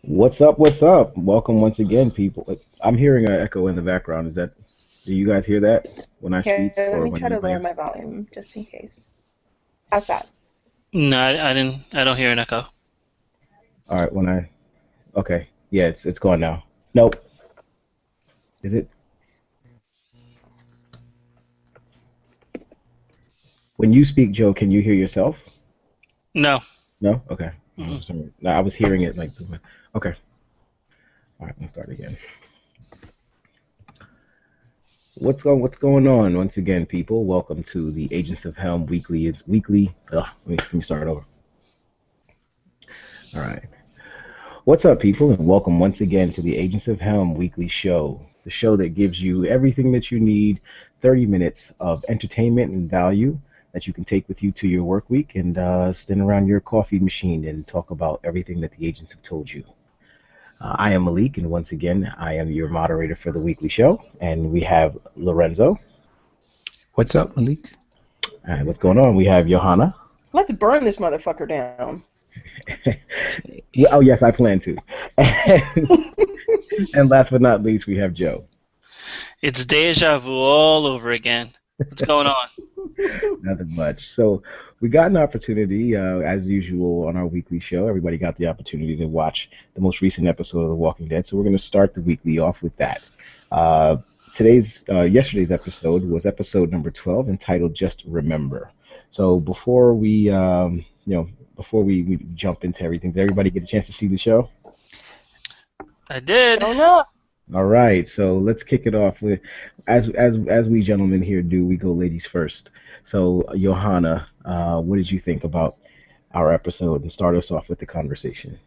What's up? What's up? Welcome once again, people. I'm hearing an echo in the background. Do you guys hear that when I speak Here, let or me when try to anybody lower else? my volume just in case. How's that? No, I didn't. I don't hear an echo. All right, okay. Yeah, it's gone now. Nope. Is it? When you speak, Joe, can you hear yourself? No. No? Okay. Mm-mm. No, I was hearing it okay. All right, let's start again. What's going on once again, people? Welcome to the Agents of Helm Weekly. It's weekly. Let me start over. All right. What's up, people, and welcome once again to the Agents of Helm weekly show, the show that gives you everything that you need, 30 minutes of entertainment and value that you can take with you to your work week and stand around your coffee machine and talk about everything that the agents have told you. I am Malik, and once again, I am your moderator for the weekly show, and we have Lorenzo. What's up, Malik? And what's going on? We have Johanna. Let's burn this motherfucker down. Yeah, oh, yes, I plan to. And last but not least, we have Joe. It's deja vu all over again. What's going on? Nothing much. So we got an opportunity, as usual, on our weekly show. Everybody got the opportunity to watch the most recent episode of The Walking Dead. So we're going to start the weekly off with that. Uh, yesterday's episode was episode number 12, entitled "Just Remember." So before we jump into everything, did everybody get a chance to see the show? I did. Don't know. All right, so let's kick it off with, as we gentlemen here do, we go ladies first. So, Johanna, what did you think about our episode, and start us off with the conversation?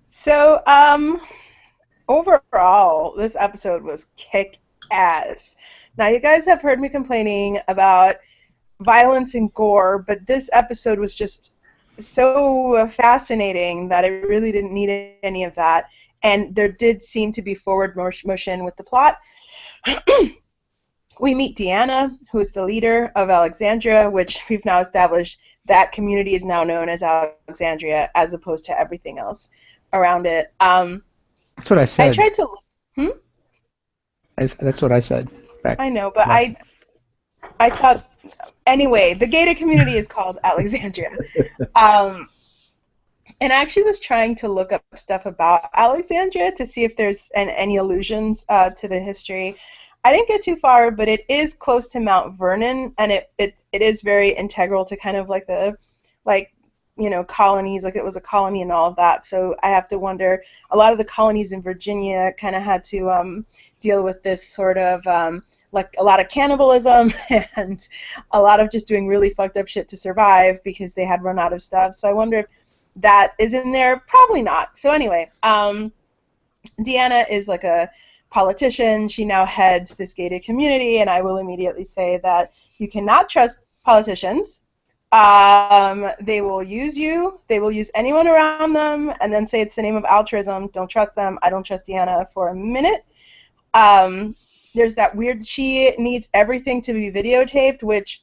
So, overall, this episode was kick-ass. Now, you guys have heard me complaining about violence and gore, but this episode was just so fascinating that I really didn't need any of that. And there did seem to be forward motion with the plot. We meet Deanna, who is the leader of Alexandria, which we've now established that community is now known as Alexandria as opposed to everything else around it. That's what I I said. tried to. Hmm? That's what I said back I know, but last. I thought anyway. The gated community is called Alexandria, um, and I actually was trying to look up stuff about Alexandria to see if there's any allusions to the history. I didn't get too far, but it is close to Mount Vernon, and it is very integral to kind of like the like colonies, like it was a colony and all of that. So I have to wonder, a lot of the colonies in Virginia kind of had to deal with this sort of like a lot of cannibalism and a lot of just doing really fucked up shit to survive because they had run out of stuff. So I wonder if that is in there. Probably not. So anyway, Deanna is like a politician. She now heads this gated community, and I will immediately say that you cannot trust politicians. They will use you. They will use anyone around them, and then say it's the name of altruism. Don't trust them. I don't trust Deanna for a minute. Um, there's that weird. She needs everything to be videotaped, which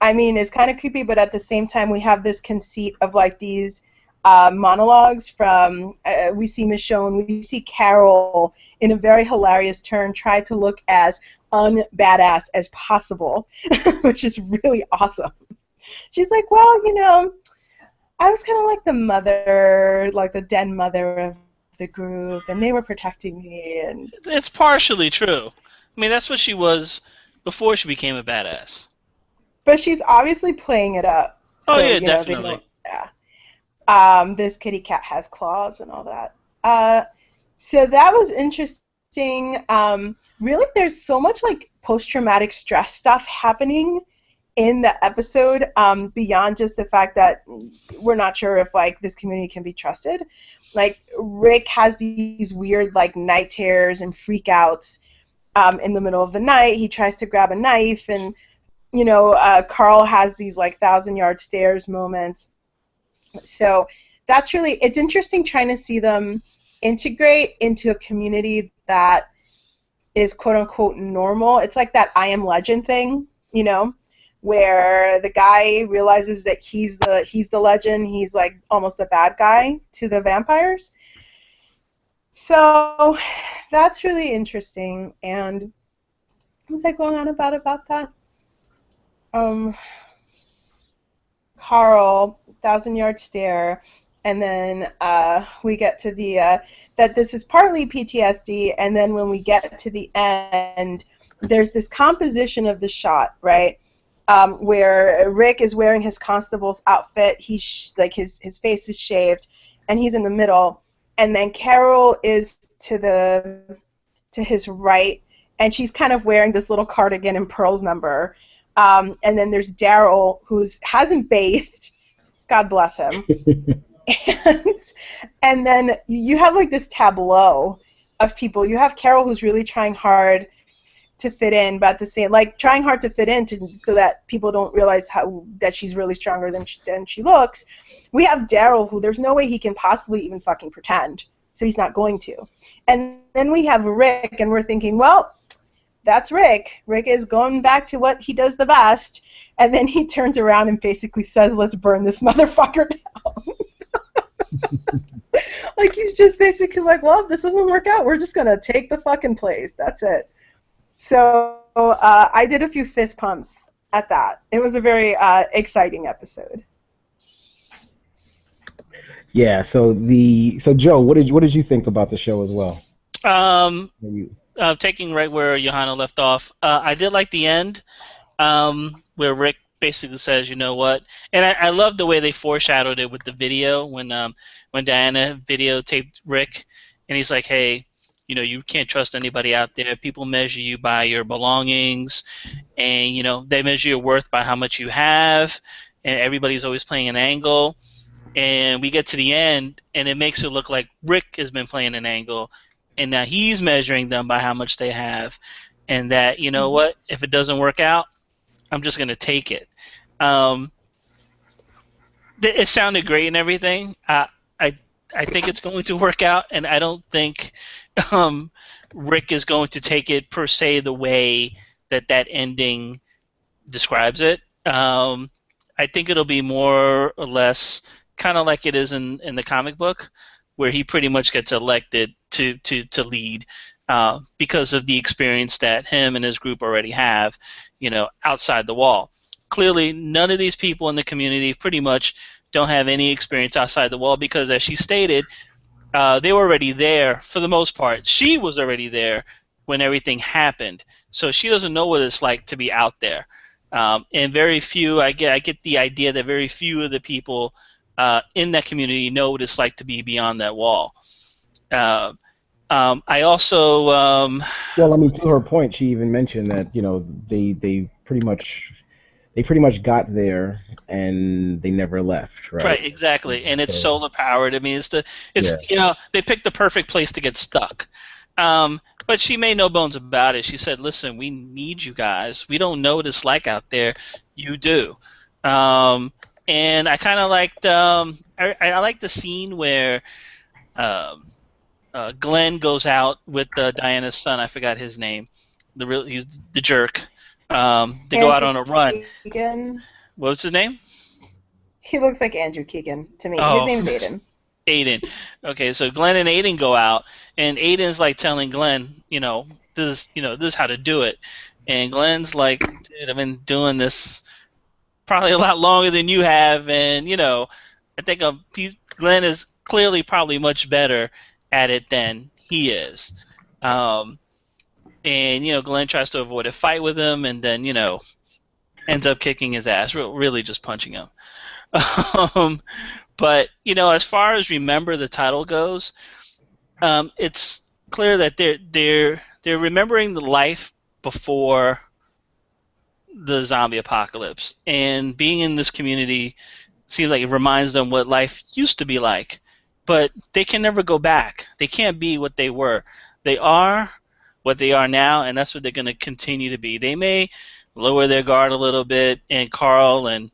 I mean is kind of creepy, but at the same time we have this conceit of like these monologues from we see Michonne, we see Carol in a very hilarious turn try to look as unbadass as possible, which is really awesome. She's like, well, I was kind of like the mother, like the den mother of the group, and they were protecting me, and It's partially true. I mean, that's what she was before she became a badass. but she's obviously playing it up, Oh so yeah, they definitely. don't. Yeah. This kitty cat has claws and all that. So that was interesting. Really, there's so much like post-traumatic stress stuff happening in the episode beyond just the fact that we're not sure if like this community can be trusted. Like Rick has these weird like night terrors and freakouts in the middle of the night. He tries to grab a knife, and Carl has these like thousand-yard stairs moments. So that's really, it's interesting trying to see them integrate into a community that is quote unquote normal. It's like that I Am Legend thing, where the guy realizes that he's the legend, he's like almost a bad guy to the vampires. So that's really interesting. And what was I going on about that? Carl, Thousand Yard Stare, and then we get to the that this is partly PTSD, and then when we get to the end, there's this composition of the shot, right? Where Rick is wearing his constable's outfit. He's like his face is shaved, and he's in the middle, and then Carol is to his right, and she's kind of wearing this little cardigan and Pearl's number. And then there's Daryl, who hasn't bathed. God bless him. and then you have like this tableau of people. You have Carol, who's really trying hard to fit in, but at the same, like trying hard to fit in so that people don't realize that she's really stronger than she looks. We have Daryl, who there's no way he can possibly even fucking pretend, so he's not going to. And then we have Rick, and we're thinking, well, that's Rick. Rick is going back to what he does the best, and then he turns around and basically says, let's burn this motherfucker down. Like, he's just basically like, well, if this doesn't work out, we're just going to take the fucking place. That's it. So I did a few fist pumps at that. It was a very exciting episode. Yeah, so Joe, what did you think about the show as well? Taking right where Johanna left off, I did like the end, where Rick basically says, you know what, and I love the way they foreshadowed it with the video when Diana videotaped Rick, and he's like, hey, you know, you can't trust anybody out there. People measure you by your belongings, and you know they measure your worth by how much you have, and everybody's always playing an angle. And we get to the end, and it makes it look like Rick has been playing an angle, and now he's measuring them by how much they have, and that, you know what, if it doesn't work out, I'm just going to take it. It sounded great and everything. I think it's going to work out, and I don't think Rick is going to take it per se the way that ending describes it. I think it'll be more or less kind of like it is in the comic book, where he pretty much gets elected to lead because of the experience that him and his group already have, you know, outside the wall. Clearly, none of these people in the community pretty much don't have any experience outside the wall because, as she stated, they were already there for the most part. She was already there when everything happened, so she doesn't know what it's like to be out there. And very few, I get the idea that very few of the people in that community know what it's like to be beyond that wall. I also well, I mean, to her point, she even mentioned that, you know, they pretty much got there and they never left, right? Right, exactly, and it's solar powered. I mean, you know, they picked the perfect place to get stuck. But she made no bones about it. She said, "Listen, we need you guys. We don't know what it's like out there. You do." And I kind of liked I liked the scene where Glenn goes out with Diana's son. I forgot his name. He's the jerk. They go out on a run. Keegan. What's his name? He looks like Andrew Keegan to me. Oh. His name's Aiden. Aiden. Okay, so Glenn and Aiden go out, and Aiden's like telling Glenn, this is how to do it. And Glenn's like, dude, I've been doing this probably a lot longer than you have, and I think Glenn is clearly probably much better at it than he is. And Glenn tries to avoid a fight with him, and then ends up kicking his ass, really just punching him. But as far as Remember the title goes, it's clear that they're remembering the life before the zombie apocalypse, and being in this community seems like it reminds them what life used to be like. But they can never go back. They can't be what they were. They are what they are now, and that's what they're going to continue to be. They may lower their guard a little bit, and Carl and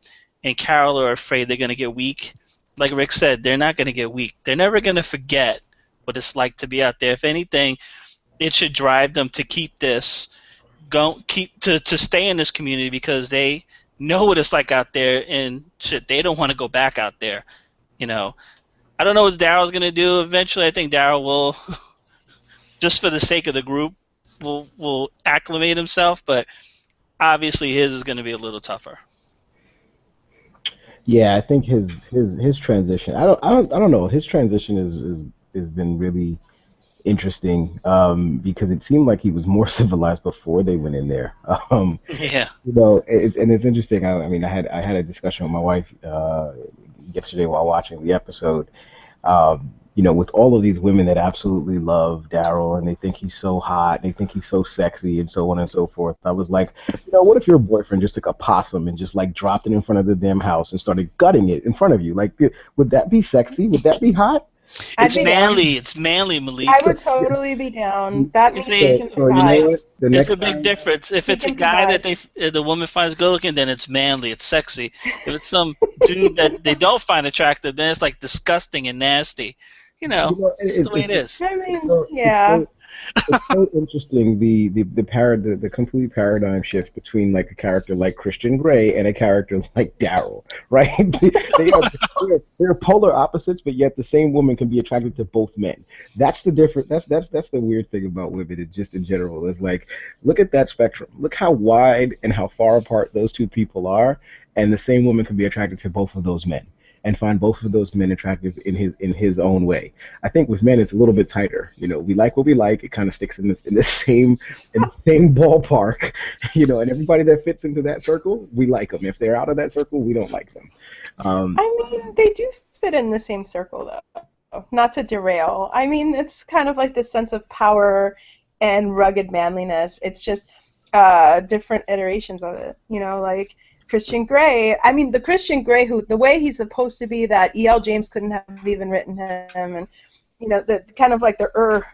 Carol are afraid they're going to get weak. Like Rick said, they're not going to get weak. They're never going to forget what it's like to be out there. If anything, it should drive them to keep this, to stay in this community, because they know what it's like out there, and shit, they don't want to go back out there. I don't know what Daryl's going to do eventually. I think Daryl will just for the sake of the group, will acclimate himself. But obviously, his is going to be a little tougher. Yeah, I think his transition. I don't know. His transition is has been really interesting because it seemed like he was more civilized before they went in there. Yeah. It's interesting. I mean, I had a discussion with my wife yesterday while watching the episode. With all of these women that absolutely love Daryl and they think he's so hot, and they think he's so sexy, and so on and so forth. I was like, what if your boyfriend just took a possum and just like dropped it in front of the damn house and started gutting it in front of you? Like, would that be sexy? Would that be hot? It's manly. It's manly, Malik. I would totally be down. That means he can So you know provide. what? The It's next a big time, difference. If He it's a can guy provide. that the woman finds good looking, then it's manly, it's sexy. If it's some dude that they don't find attractive, then it's like disgusting and nasty. It's just the way it is. I mean, so yeah. it's so interesting the complete paradigm shift between like a character like Christian Grey and a character like Daryl, right? They're polar opposites, but yet the same woman can be attracted to both men. That's the different. That's the weird thing about women. It just in general is like, look at that spectrum. Look how wide and how far apart those two people are, and the same woman can be attracted to both of those men and find both of those men attractive in his own way. I think with men it's a little bit tighter. We like what we like. It kind of sticks in the same ballpark, and everybody that fits into that circle, we like them. If they're out of that circle, we don't like them. I mean, they do fit in the same circle, though. Not to derail. I mean, it's kind of like this sense of power and rugged manliness. It's just different iterations of it. Like Christian Grey. I mean, the Christian Grey the way he's supposed to be, that E.L. James couldn't have even written him, and the kind of like the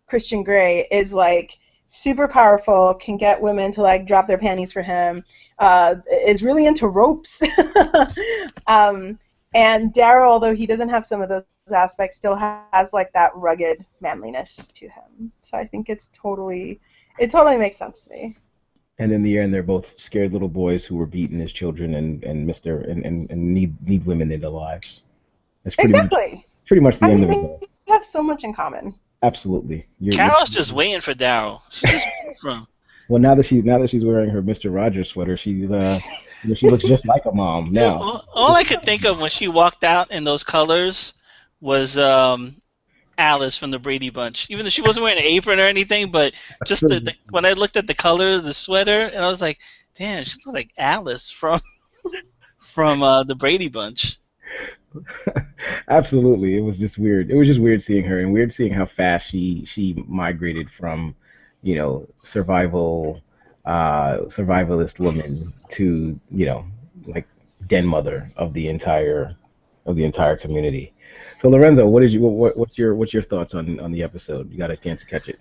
Christian Grey is like super powerful, can get women to like drop their panties for him, is really into ropes. And Daryl, although he doesn't have some of those aspects, still has like that rugged manliness to him. So I think it totally makes sense to me. And in the end, they're both scared little boys who were beaten as children and need women in their lives. That's pretty much the end of it. We have so much in common. Absolutely. Carol's just waiting for Daryl. She's just waiting for him. Well, now that she's wearing her Mr. Rogers sweater, she looks just like a mom now. All I could think of when she walked out in those colors was Alice from the Brady Bunch. Even though she wasn't wearing an apron or anything, but just when I looked at the color of the sweater, and I was like, damn, she looks like Alice from the Brady Bunch. Absolutely, it was just weird. It was just weird seeing her, and weird seeing how fast she migrated from, survivalist woman to, like den mother of the entire community. So Lorenzo, what's your thoughts on the episode? You got a chance to catch it?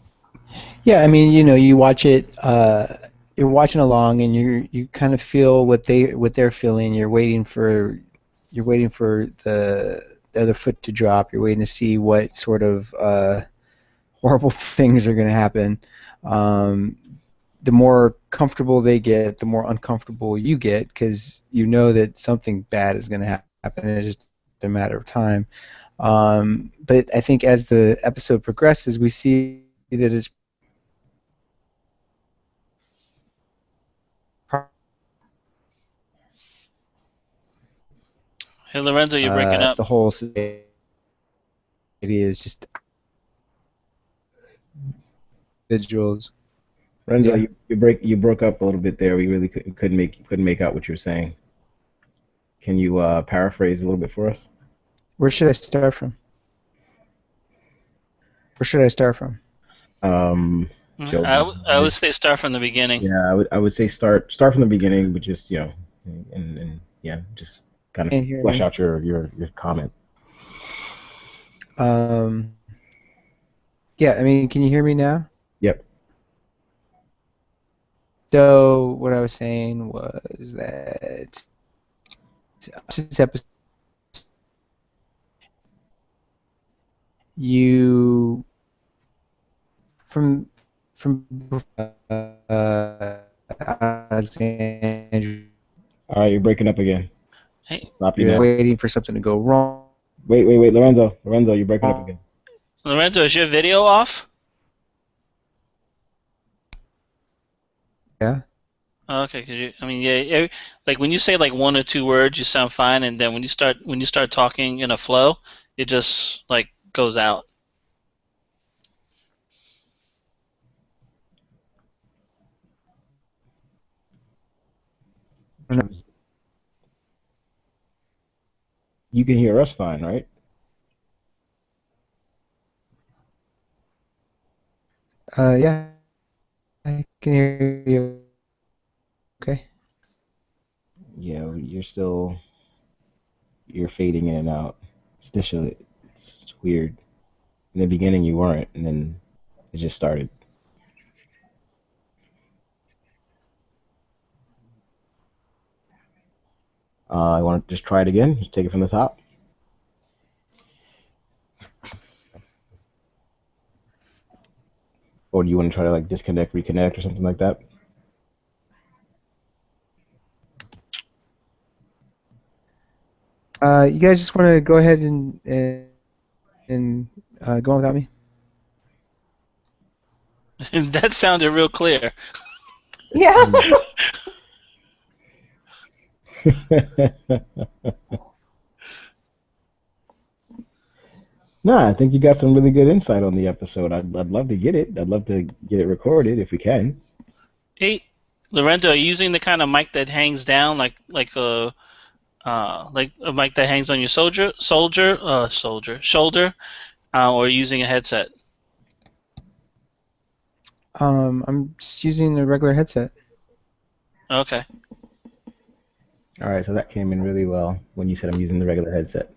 Yeah, I mean, you watch it. You're watching along, and you kind of feel what they're feeling. You're waiting for the other foot to drop. You're waiting to see what sort of horrible things are going to happen. The more comfortable they get, the more uncomfortable you get, because you know that something bad is going to happen. It's just a matter of time. But I think as the episode progresses, we see that it's Hey, Lorenzo, you're breaking up. the whole society is just individuals. Lorenzo, Yeah. you broke up a little bit there. We really couldn't make out what you were saying. Can you paraphrase a little bit for us? Where should I start from? Joe, I would say start from the beginning. Yeah, I would say start from the beginning, but just and yeah, just kind Can't of hear flesh me. out your comment. Yeah, I mean, can you hear me now? Yep. So what I was saying was that this episode, you from Alexandria, All right, you're breaking up again. Hey, Stop you now. waiting for something to go wrong. Wait, Lorenzo, you're breaking up again. Lorenzo, is your video off? Yeah. Okay, I mean, yeah, like when you say like one or two words, you sound fine, and then when you start talking in a flow, it just like goes out. You can hear us fine, right? Yeah, I can hear you. Okay. Yeah, you're fading in and out. It's weird. In the beginning you weren't, and then it just started. I want to just try it again. Just take it from the top. Or do you want to try to like disconnect, reconnect, or something like that? You guys just want to go ahead and go on without me? That sounded real clear. Yeah. No, I think you got some really good insight on the episode. I'd love to get it. I'd love to get it recorded if we can. Hey, Lorenzo, are you using the kind of mic that hangs down, like a mic that hangs on your shoulder, or using a headset? I'm just using the regular headset. Okay. All right, so that came in really well when you said I'm using the regular headset.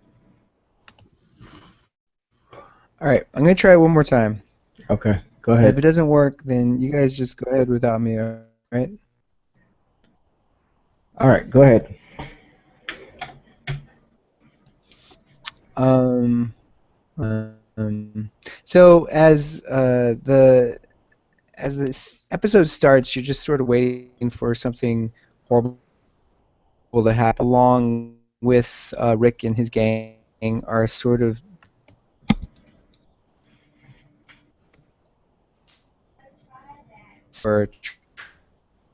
All right, I'm gonna try it one more time. Okay, go And if it ahead. doesn't work, then you guys just go ahead without me, all right? All right, go ahead. Um, um, so as this episode starts, you're just sort of waiting for something horrible to happen. Along with Rick and his gang are sort of for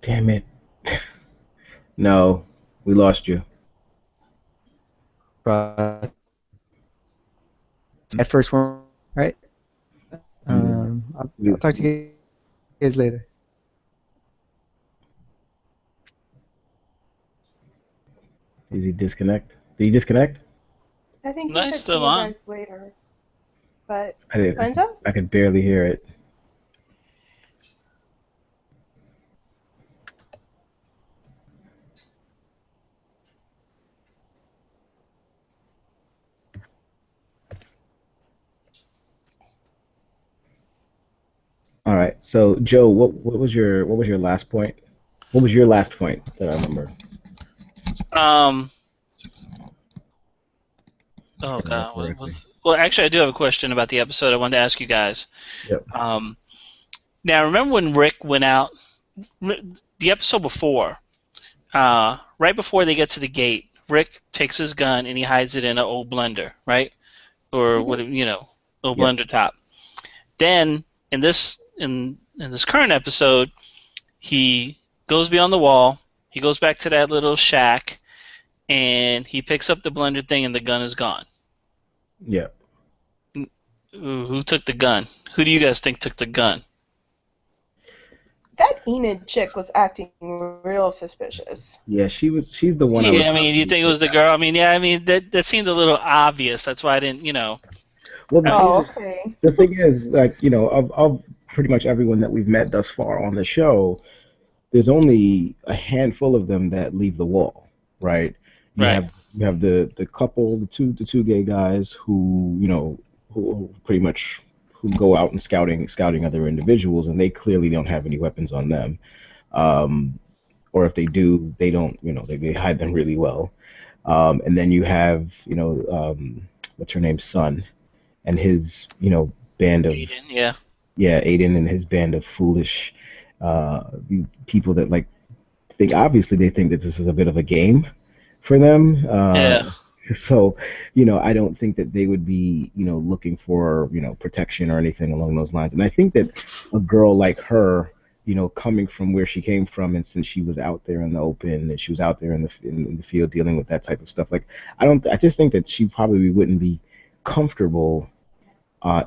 Damn it. No, we lost you. that first one, right? Mm, I'll talk to you guys later. Is he disconnect? Did he disconnect? I think he No, it's said see still you on. guys later. But I didn't. Lorenzo? I could barely hear it. All right. So Joe, what was your last point? What was your last point that I remember? Um. Oh If I remember God, what was correctly. it? Well, actually, I do have a question about the episode. I wanted to ask you guys. Yep. Um. Now, remember when Rick went out? The episode before, right before they get to the gate, Rick takes his gun and he hides it in an old blender, right? Or Hmm. what? Old Yep. blender top. Then in this current episode, he goes beyond the wall. He goes back to that little shack, and he picks up the blender thing, and the gun is gone. Yep. Who took the gun? Who do you guys think took the gun? That Enid chick was acting real suspicious. Yeah, she's the one I would Yeah, I mean, do you probably think it was pick the out. girl? I mean, yeah, I mean that seemed a little obvious. That's why I didn't. Well, I, Oh, okay. the thing is, like, of pretty much everyone that we've met thus far on the show, there's only a handful of them that leave the wall, right? You right. have you have the couple, the two gay guys who, who pretty much who go out and scouting other individuals, and they clearly don't have any weapons on them. Um, or if they do, they don't, they hide them really well. And then you have, what's her name, Son, and his, band of, Aiden, yeah. yeah, Aiden and his band of foolish people that like think, obviously they think that this is a bit of a game for them. Yeah. So, I don't think that they would be, looking for, protection or anything along those lines. And I think that a girl like her, coming from where she came from, and since she was out there in the open and she was out there in the field dealing with that type of stuff, like I just think that she probably wouldn't be comfortable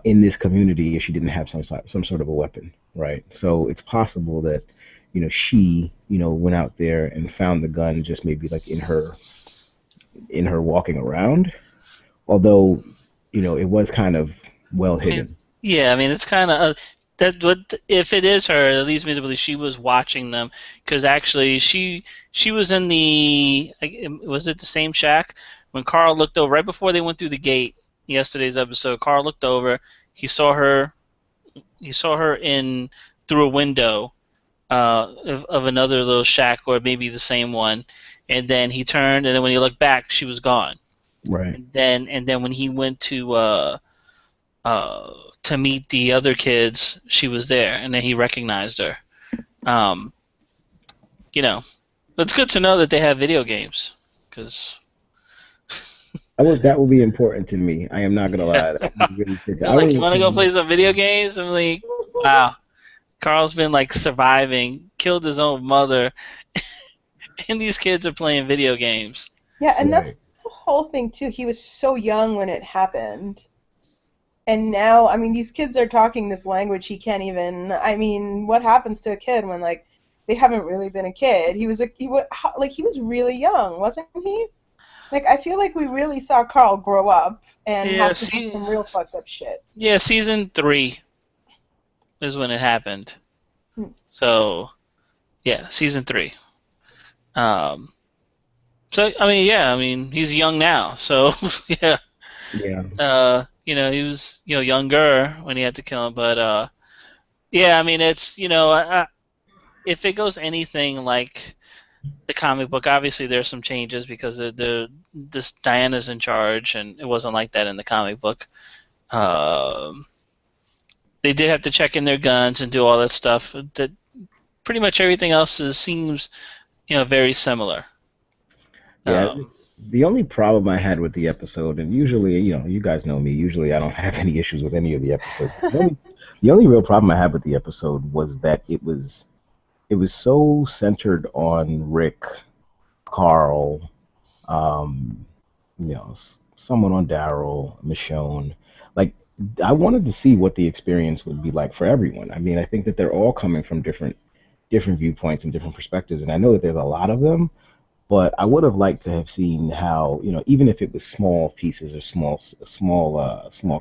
in this community if she didn't have some sort of a weapon, right? So it's possible that she went out there and found the gun just maybe like in her walking around, although it was kind of well hidden. Yeah, I mean it's kind of that. What if it is her? It leads me to believe she was watching them because actually she was in the was it the same shack when Carl looked over right before they went through the gate yesterday's episode. Carl looked over. He saw her. He saw her in through a window of another little shack or maybe the same one, and then he turned and then when he looked back, she was gone. Right. And then when he went to meet the other kids, she was there, and then he recognized her. It's good to know that they have video games, because That will be important to me. I am not gonna lie. you want to go play some video games? I'm like, wow, Carl's been like surviving, killed his own mother, and these kids are playing video games. Yeah, and Right. that's the whole thing too. He was so young when it happened. And now, I mean, these kids are talking this language he can't even. I mean, what happens to a kid when like they haven't really been a kid? He was really young, wasn't he? Like I feel like we really saw Carl grow up and have to do some real fucked up shit. Yeah, season 3 is when it happened. So, yeah, season 3. So I mean, he's young now. So yeah. Yeah. He was younger when he had to kill him, but yeah, I mean it's if it goes anything like the comic book, obviously there's some changes because this Diana's in charge, and it wasn't like that in the comic book. They did have to check in their guns and do all that stuff. That pretty much everything else seems very similar. Yeah. The only problem I had with the episode, and usually, you guys know me, usually I don't have any issues with any of the episodes. The only real problem I had with the episode was that it was so centered on Rick, Carl, someone on Daryl, Michonne. Like, I wanted to see what the experience would be like for everyone. I mean, I think that they're all coming from different viewpoints and different perspectives, and I know that there's a lot of them. But I would have liked to have seen how, even if it was small pieces or small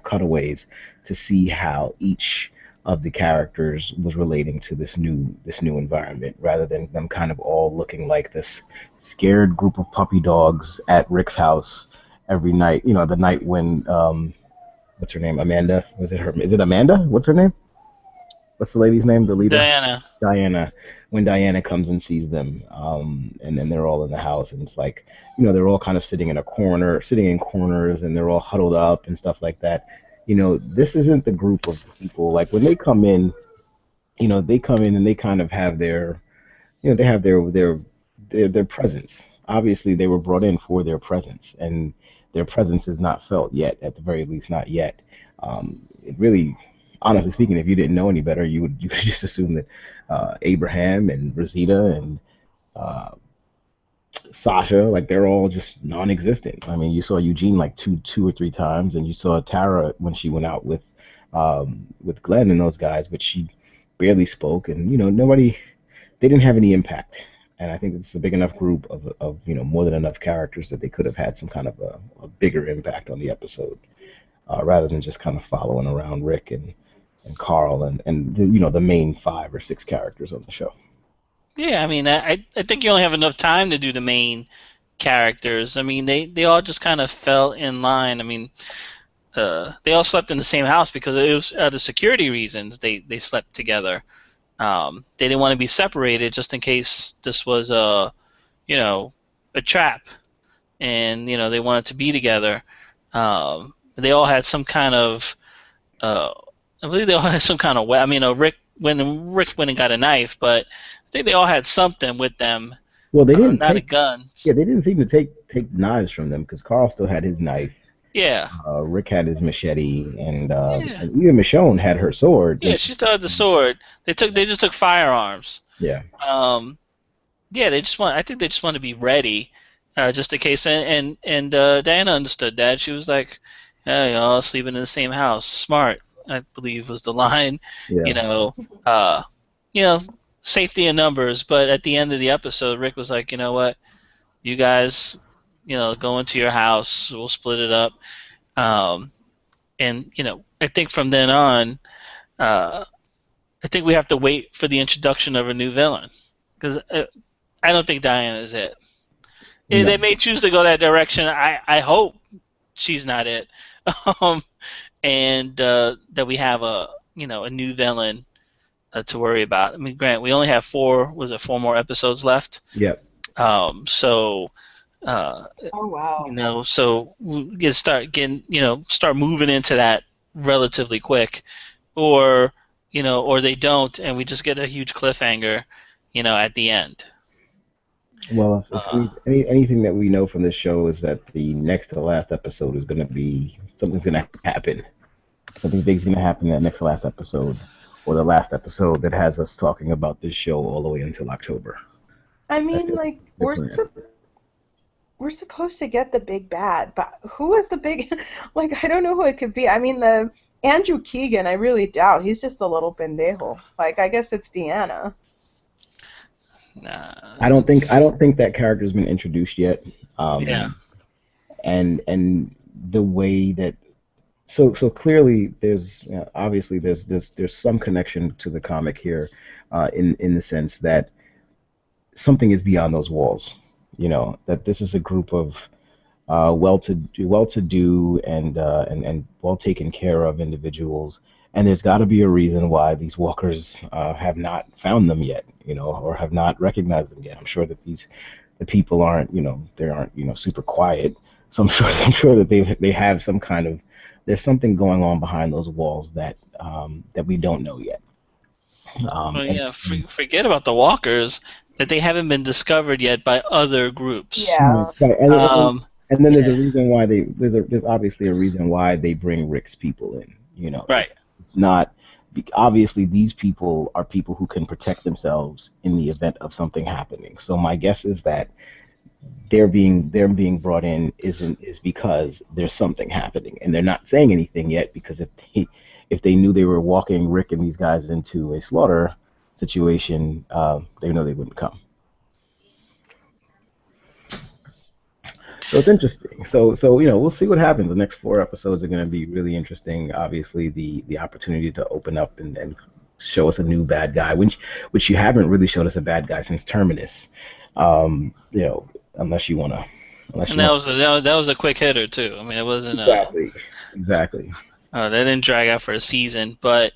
cutaways, to see how each of the characters was relating to this new environment, rather than them kind of all looking like this scared group of puppy dogs at Rick's house every night. The night when what's her name? Amanda? Was it her? Is it Amanda? What's her name? What's the lady's name? The leader? Diana. When Diana comes and sees them, and then they're all in the house, and it's like, they're all kind of sitting in corners, and they're all huddled up and stuff like that. This isn't the group of people. Like when they come in, they come in and they kind of have their, they have their presence. Obviously, they were brought in for their presence, and their presence is not felt yet. At the very least, not yet. It really. Honestly speaking, if you didn't know any better, you would just assume that Abraham and Rosita and Sasha, like they're all just non-existent. I mean, you saw Eugene like two or three times, and you saw Tara when she went out with Glenn and those guys, but she barely spoke, and they didn't have any impact. And I think it's a big enough group of more than enough characters that they could have had some kind of a bigger impact on the episode, rather than just kind of following around Rick and Carl and the main 5 or 6 characters on the show. Yeah, I mean, I think you only have enough time to do the main characters. I mean, they all just kind of fell in line. I mean, they all slept in the same house because it was out of security reasons. They slept together. They didn't want to be separated just in case this was a trap, and they wanted to be together. They all had some kind of I believe they all had some kind of weapon. I mean, Rick went and got a knife, but I think they all had something with them. Well, they didn't not a gun. Yeah, they didn't seem to take knives from them because Carl still had his knife. Yeah. Rick had his machete, Yeah. and even Michonne had her sword. Yeah, she still had the sword. They just took firearms. Yeah. Um, yeah, I think they just want to be ready, just in case. And Diana understood that. She was like, "Hey, y'all sleeping in the same house. Smart," I believe was the line. You Yeah. know, uh, you know, safety in numbers. But at the end of the episode, Rick was like, "You know what? You guys, go into your house. We'll split it up." Um, and I think from then on, uh, I think we have to wait for the introduction of a new villain because I don't think Diana is it. No. They may choose to go that direction. I hope she's not it, um, and that we have a new villain to worry about. I mean, Grant, we only have four more episodes left. Yep. So Oh wow. so we get start moving into that relatively quick, or they don't, and we just get a huge cliffhanger, at the end. Well, if Uh, anything that we know from this show is that the next to last episode is going to be something's going to happen. Something big's going to happen in that next to last episode, or the last episode that has us talking about this show all the way until October. I That's mean, like the plan. we're supposed to get the big bad, but who is the big? Like, I don't know who it could be. I mean, the Andrew Keegan, I really doubt. He's just a little pendejo. Like, I guess it's Deanna. nah, I don't think that character's been introduced yet. yeah, And the way that so clearly there's obviously there's some connection to the comic here, in the sense that something is beyond those walls. That this is a group of well-to-do and well taken care of individuals, and there's got to be a reason why these walkers have not found them yet, or have not recognized them yet. I'm sure that the people aren't, they aren't, super quiet. So I'm sure that they have some kind of there's something going on behind those walls that we don't know yet. well, And yeah. Forget about the walkers, that they haven't been discovered yet by other groups. Yeah. right, Um, and then there's a yeah, reason why there's obviously a reason why they bring Rick's people in. right. It's not obviously these people are people who can protect themselves in the event of something happening. So my guess is that they're being brought in is because there's something happening, and they're not saying anything yet because if they knew they were walking Rick and these guys into a slaughter situation, they know they wouldn't come. So it's interesting. So we'll see what happens. The next 4 episodes are going to be really interesting. Obviously, the opportunity to open up and show us a new bad guy, which you haven't really showed us a bad guy since Terminus. Unless you want to, unless And you that want. was that was a quick hitter too. I mean, it wasn't Exactly. that didn't drag out for a season. But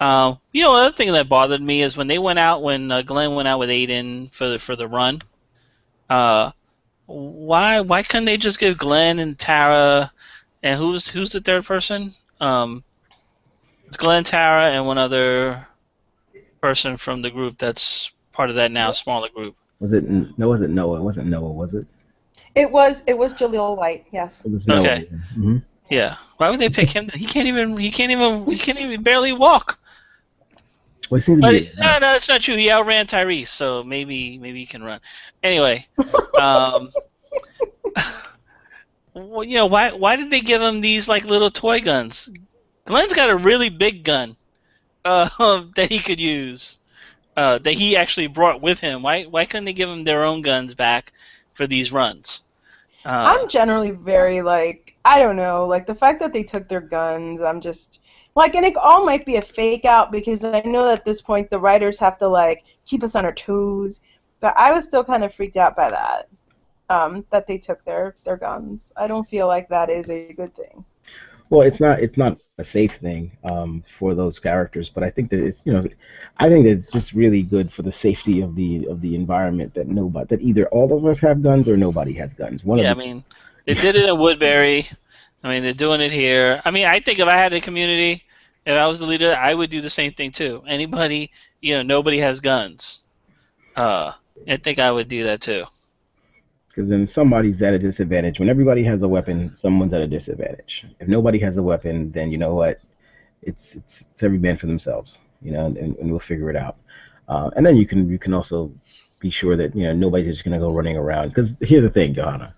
another thing that bothered me is when Glenn went out with Aiden for the run. Uh, why couldn't they just give Glenn and Tara, and who's the third person? It's Glenn, Tara, and one other person from the group that's part of that now smaller group. Was it no? Was it Noah? It wasn't Noah, was it? It was Jaleel White. Yes. It was Noah. Okay. hmm Yeah. Why would they pick him? He can't even barely walk. Well, he seems to But be. no, that's not true. He outran Tyrese, so maybe he can run. Anyway, um, well, why did they give him these like little toy guns? Glenn's got a really big gun that he could use. That he actually brought with him. Why couldn't they give him their own guns back for these runs? I'm generally very like, I don't know, like the fact that they took their guns, I'm just like, and it all might be a fake out because I know at this point the writers have to like keep us on our toes, but I was still kind of freaked out by that, that they took their guns. I don't feel like that is a good thing. Well, it's not a safe thing for those characters, but I think that I think that it's just really good for the safety of the environment that either all of us have guns or nobody has guns. Yeah, I mean, they did it in Woodbury. I mean, they're doing it here. I mean, I think if I had a community, if I was the leader, I would do the same thing too. Anybody, nobody has guns. I think I would do that too. because then somebody's at a disadvantage. When everybody has a weapon, someone's at a disadvantage. If nobody has a weapon, then you know what? It's every man for themselves, and we'll figure it out. And then you can also be sure that nobody's just gonna go running around. Because here's the thing, Johanna,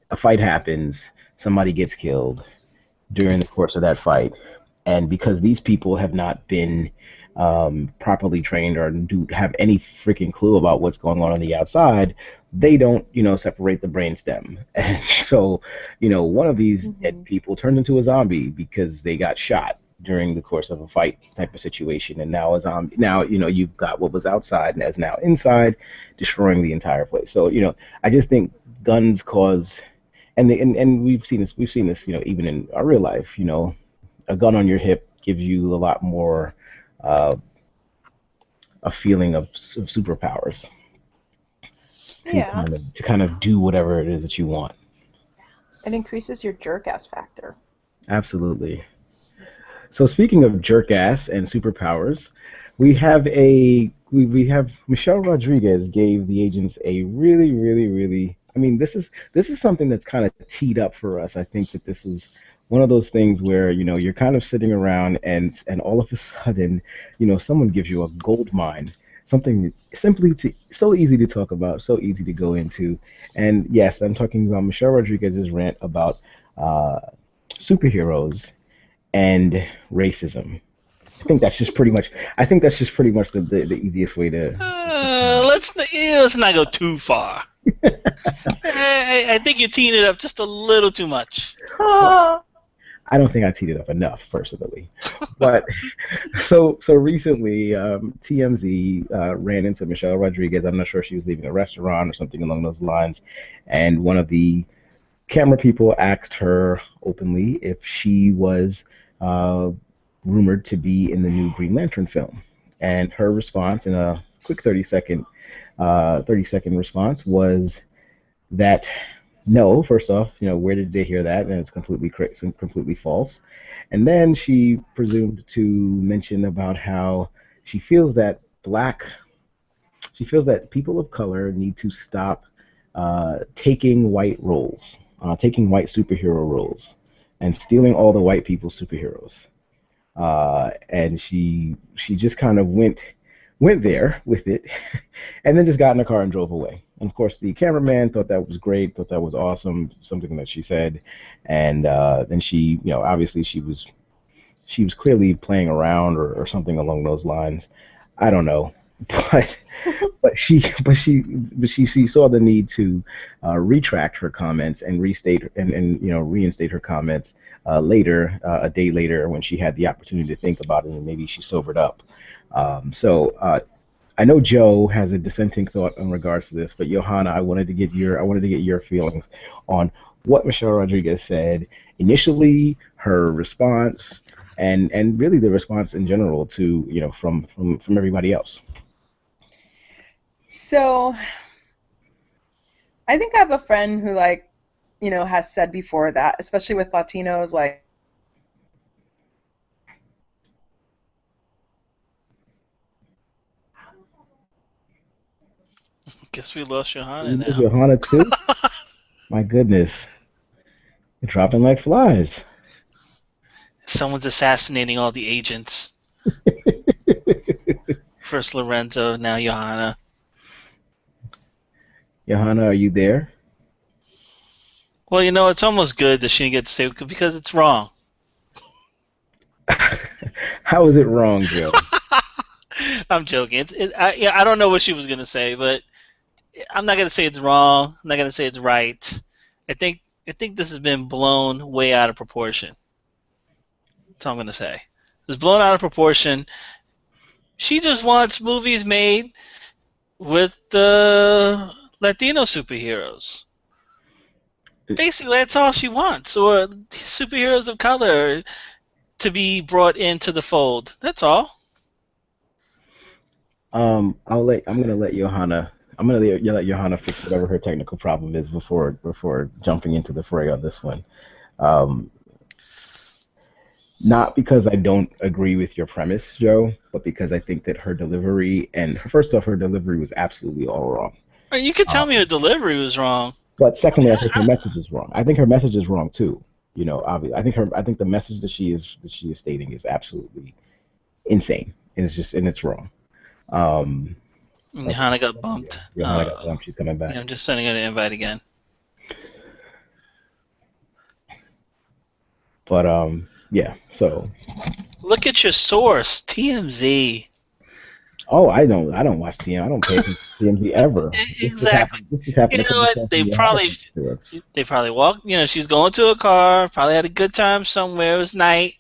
a fight happens, somebody gets killed during the course of that fight, and because these people have not been properly trained or do have any freaking clue about what's going on the outside, they don't, separate the brainstem. And so, one of these dead people turned into a zombie because they got shot during the course of a fight type of situation, and now a zombie. Now, you've got what was outside and is now inside, destroying the entire place. So, I just think guns cause, and we've seen this, even in our real life, a gun on your hip gives you a lot more a feeling of superpowers to kind of do whatever it is that you want. It increases your jerk-ass factor. Absolutely. So speaking of jerk-ass and superpowers, we have Michelle Rodriguez gave the agents a really, really, really. I mean, this is something that's kind of teed up for us. I think that this is one of those things where you're kind of sitting around and all of a sudden someone gives you a gold mine, something so easy to talk about, so easy to go into. And yes, I'm talking about Michelle Rodriguez's rant about superheroes and racism. I think that's just pretty much the easiest way to let's not go too far. I think you're teeing it up just a little too much. I don't think I teed it up enough, personally. But so recently, TMZ ran into Michelle Rodriguez. I'm not sure if she was leaving a restaurant or something along those lines, and one of the camera people asked her openly if she was rumored to be in the new Green Lantern film, and her response, in a quick 30-second response, was that no. First off, where did they hear that? And it's completely false. And then she presumed to mention about how she feels that people of color need to stop taking white roles, taking white superhero roles, and stealing all the white people's superheroes. And she just kind of went there with it, and then just got in the car and drove away. And of course, the cameraman thought that was great, thought that was awesome, something that she said. And then she, obviously she was clearly playing around or something along those lines. I don't know, but she saw the need to retract her comments and reinstate her comments later, a day later, when she had the opportunity to think about it and maybe she sobered up. So I know Joe has a dissenting thought in regards to this, but Johanna, I wanted to get your feelings on what Michelle Rodriguez said initially, her response, and really the response in general to from everybody else. So I think I have a friend who has said before that, especially with Latinos, Guess we lost Johanna now. Johanna too? My goodness. They're dropping like flies. Someone's assassinating all the agents. First Lorenzo, now Johanna. Johanna, are you there? Well, it's almost good that she didn't get to say it because it's wrong. How is it wrong, Joe? I'm joking. I don't know what she was going to say, but I'm not going to say it's wrong. I'm not going to say it's right. I think this has been blown way out of proportion. That's all I'm going to say. It's blown out of proportion. She just wants movies made with the Latino superheroes. Basically, that's all she wants, or superheroes of color to be brought into the fold. That's all. I'm gonna let Johanna fix whatever her technical problem is before jumping into the fray on this one. Not because I don't agree with your premise, Joe, but because I think that her delivery, and first off, her delivery was absolutely all wrong. Or you could tell Um, me her delivery was wrong. but I mean, secondly, I think her message is wrong. I think her message is wrong too. Obviously, I think the message that she is stating is absolutely insane, and it's wrong. Um, okay, Johanna got bumped. Johanna got bumped. She's coming back. Yeah, I'm just sending her the invite again. But yeah. So, Look at your source, TMZ. oh, I don't watch TM. I don't pay attention to TMZ ever. Exactly. This just happened You to know come what? across They the probably to us. walked. You know, she's going to a car. Probably had a good time somewhere. It was night.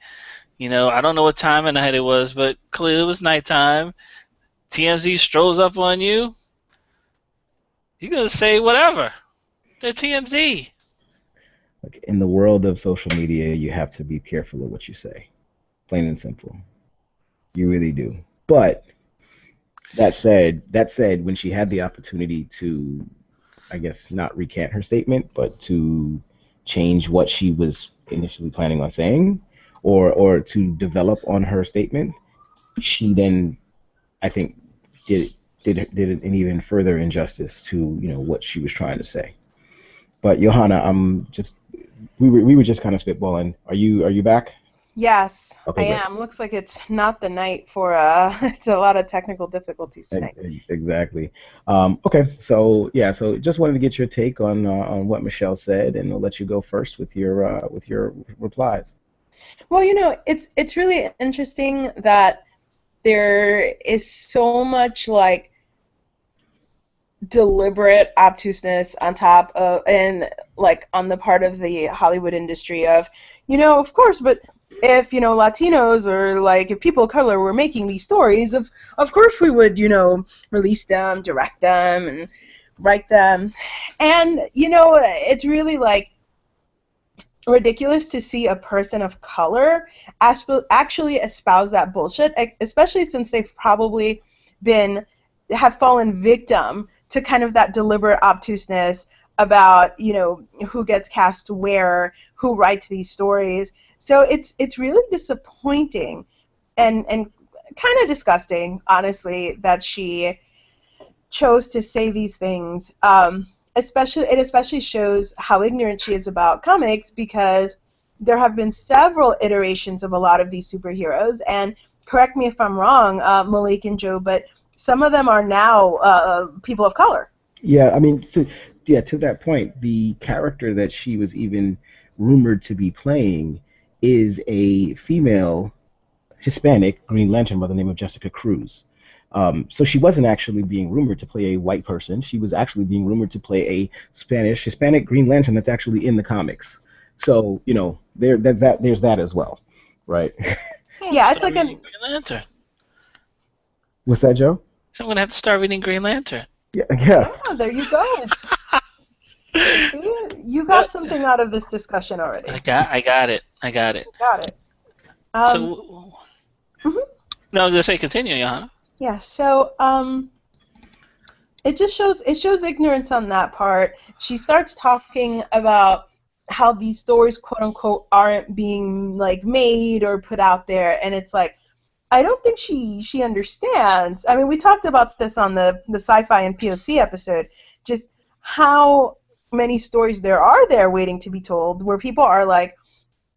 You know, I don't know what time of night it was, but clearly it was nighttime. TMZ strolls up on you. You're gonna say whatever. They're TMZ. Like in the world of social media, you have to be careful of what you say. Plain and simple. You really do. But that said, when she had the opportunity to, I guess, not recant her statement, but to change what she was initially planning on saying, or to develop on her statement, she then, I think, did did an even further injustice to what she was trying to say. But Johanna, I'm just we were just kind of spitballing. Are you back? Yes, I Okay, great. am. Looks like it's not the night for it's a lot of technical difficulties tonight. Exactly. Okay, so yeah, so just wanted to get your take on what Michelle said, and I'll let you go first with your replies. Well, it's really interesting that there is so much like deliberate obtuseness on top of and like on the part of the Hollywood industry of, of course, but if Latinos or like if people of color were making these stories, of course we would release them, direct them, and write them, and it's really like ridiculous to see a person of color actually espouse that bullshit, especially since they've probably been have fallen victim to kind of that deliberate obtuseness about who gets cast where, who writes these stories. So it's really disappointing and kind of disgusting, honestly, that she chose to say these things. Especially shows how ignorant she is about comics, because there have been several iterations of a lot of these superheroes, and correct me if I'm wrong, Malik and Joe, but some of them are now people of color. Yeah, I mean, yeah, to that point, the character that she was even rumored to be playing is a female Hispanic Green Lantern by the name of Jessica Cruz. So she wasn't actually being rumored to play a white person. She was actually being rumored to play a Hispanic Green Lantern that's actually in the comics. So there's that as well, right? Yeah, it's like Green Lantern. What's that, Joe? So I'm gonna have to start reading Green Lantern. Yeah. there you go. See, you got something out of this discussion already. I got it. Got it. So, no, I was gonna say, continue, Johanna. Yeah. So, it shows ignorance on that part. She starts talking about how these stories, quote unquote, aren't being like made or put out there, and it's like, I don't think she understands. I mean, we talked about this on the sci-fi and POC episode, just how many stories there are there waiting to be told, where people are like,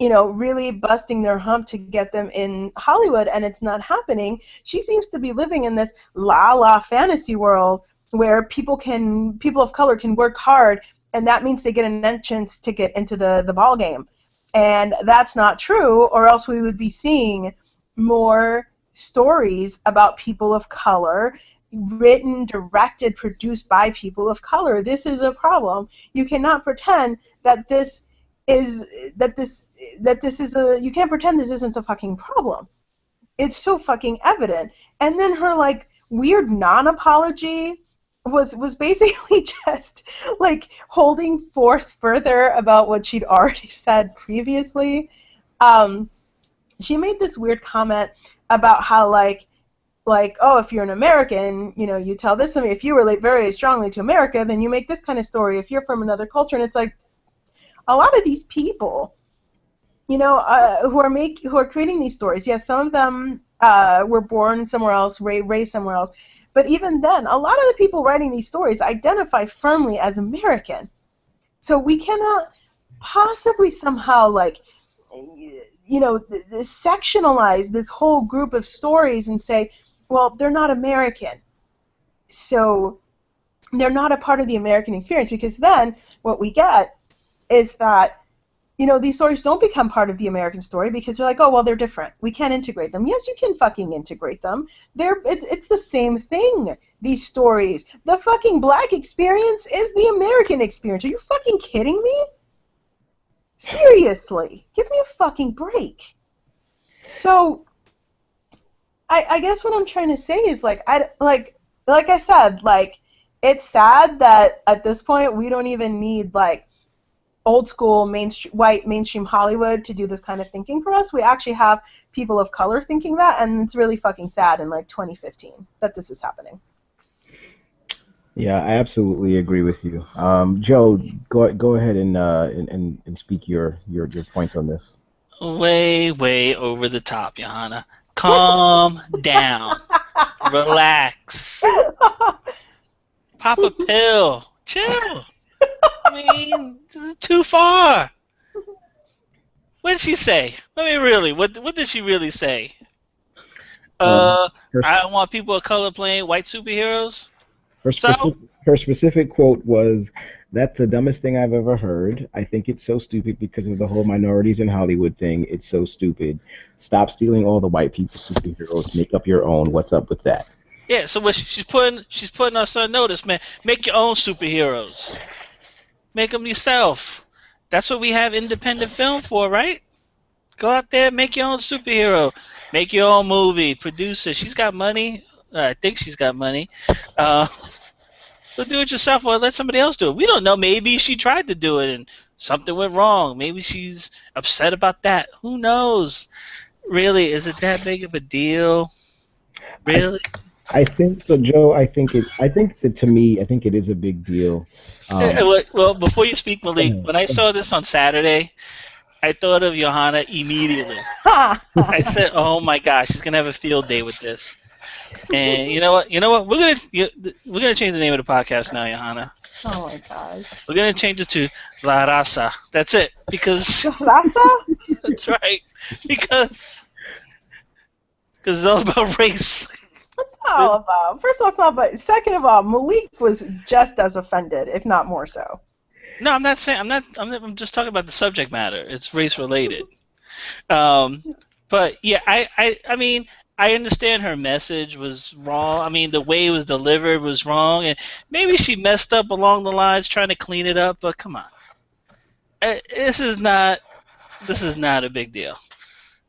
really busting their hump to get them in Hollywood, and it's not happening. She seems to be living in this la fantasy world where people of color can work hard, and that means they get an entrance ticket into the ball game. And that's not true, or else we would be seeing more stories about people of color, written, directed, produced by people of color. This is a problem. You cannot pretend that this is you can't pretend this isn't a fucking problem. It's so fucking evident. And then her like weird non-apology was basically just like holding forth further about what she'd already said previously. She made this weird comment about how like oh, if you're an American, you tell this to me. If you relate very strongly to America, then you make this kind of story. If you're from another culture, and it's like a lot of these people, who are creating these stories. Yes, some of them were born somewhere else, raised somewhere else, But even then, a lot of the people writing these stories identify firmly as American. So we cannot possibly somehow, like, sectionalize this whole group of stories and say, well, they're not American, so they're not a part of the American experience, because then what we get is that, these stories don't become part of the American story because they're like, oh, well, they're different. We can't integrate them. Yes, you can fucking integrate them. It's the same thing, these stories. The fucking black experience is the American experience. Are you fucking kidding me? Seriously. Give me a fucking break. So, I guess what I'm trying to say is, like I said, like, it's sad that at this point we don't even need, like, old school white mainstream Hollywood to do this kind of thinking for us. We actually have people of color thinking that, and it's really fucking sad in, like, 2015 that this is happening. Yeah, I absolutely agree with you. Joe, go ahead and speak your points on this. Way over the top, Johanna. Calm down. Relax. Pop a pill. Chill. I mean, this is too far. What did she say? What did she really say? I want people of color playing white superheroes? Her specific quote was, "That's the dumbest thing I've ever heard. I think it's so stupid because of the whole minorities in Hollywood thing. It's so stupid. Stop stealing all the white people's superheroes. Make up your own. What's up with that?" Yeah, so what she's putting us on notice, man. Make your own superheroes. Make them yourself. That's what we have independent film for, right? Go out there, make your own superhero. Make your own movie. Produce it. She's got money. I think she's got money. So do it yourself or let somebody else do it. We don't know. Maybe she tried to do it and something went wrong. Maybe she's upset about that. Who knows? Really, is it that big of a deal? Really? I think so, Joe. I think that to me, I think it is a big deal. Well, before you speak, Malik, when I saw this on Saturday, I thought of Johanna immediately. I said, "Oh my gosh, she's gonna have a field day with this." And you know what? We're gonna change the name of the podcast now, Johanna. Oh my gosh. We're gonna change it to La Raza. That's it, because La Raza? That's right, because it's all about race. What's that all about? First of all, it's not about. Second of all, Malik was just as offended, if not more so. No, I'm not saying. I'm just talking about the subject matter. It's race related. But yeah, I mean, I understand her message was wrong. I mean, the way it was delivered was wrong, and maybe she messed up along the lines trying to clean it up. But come on, this is not a big deal.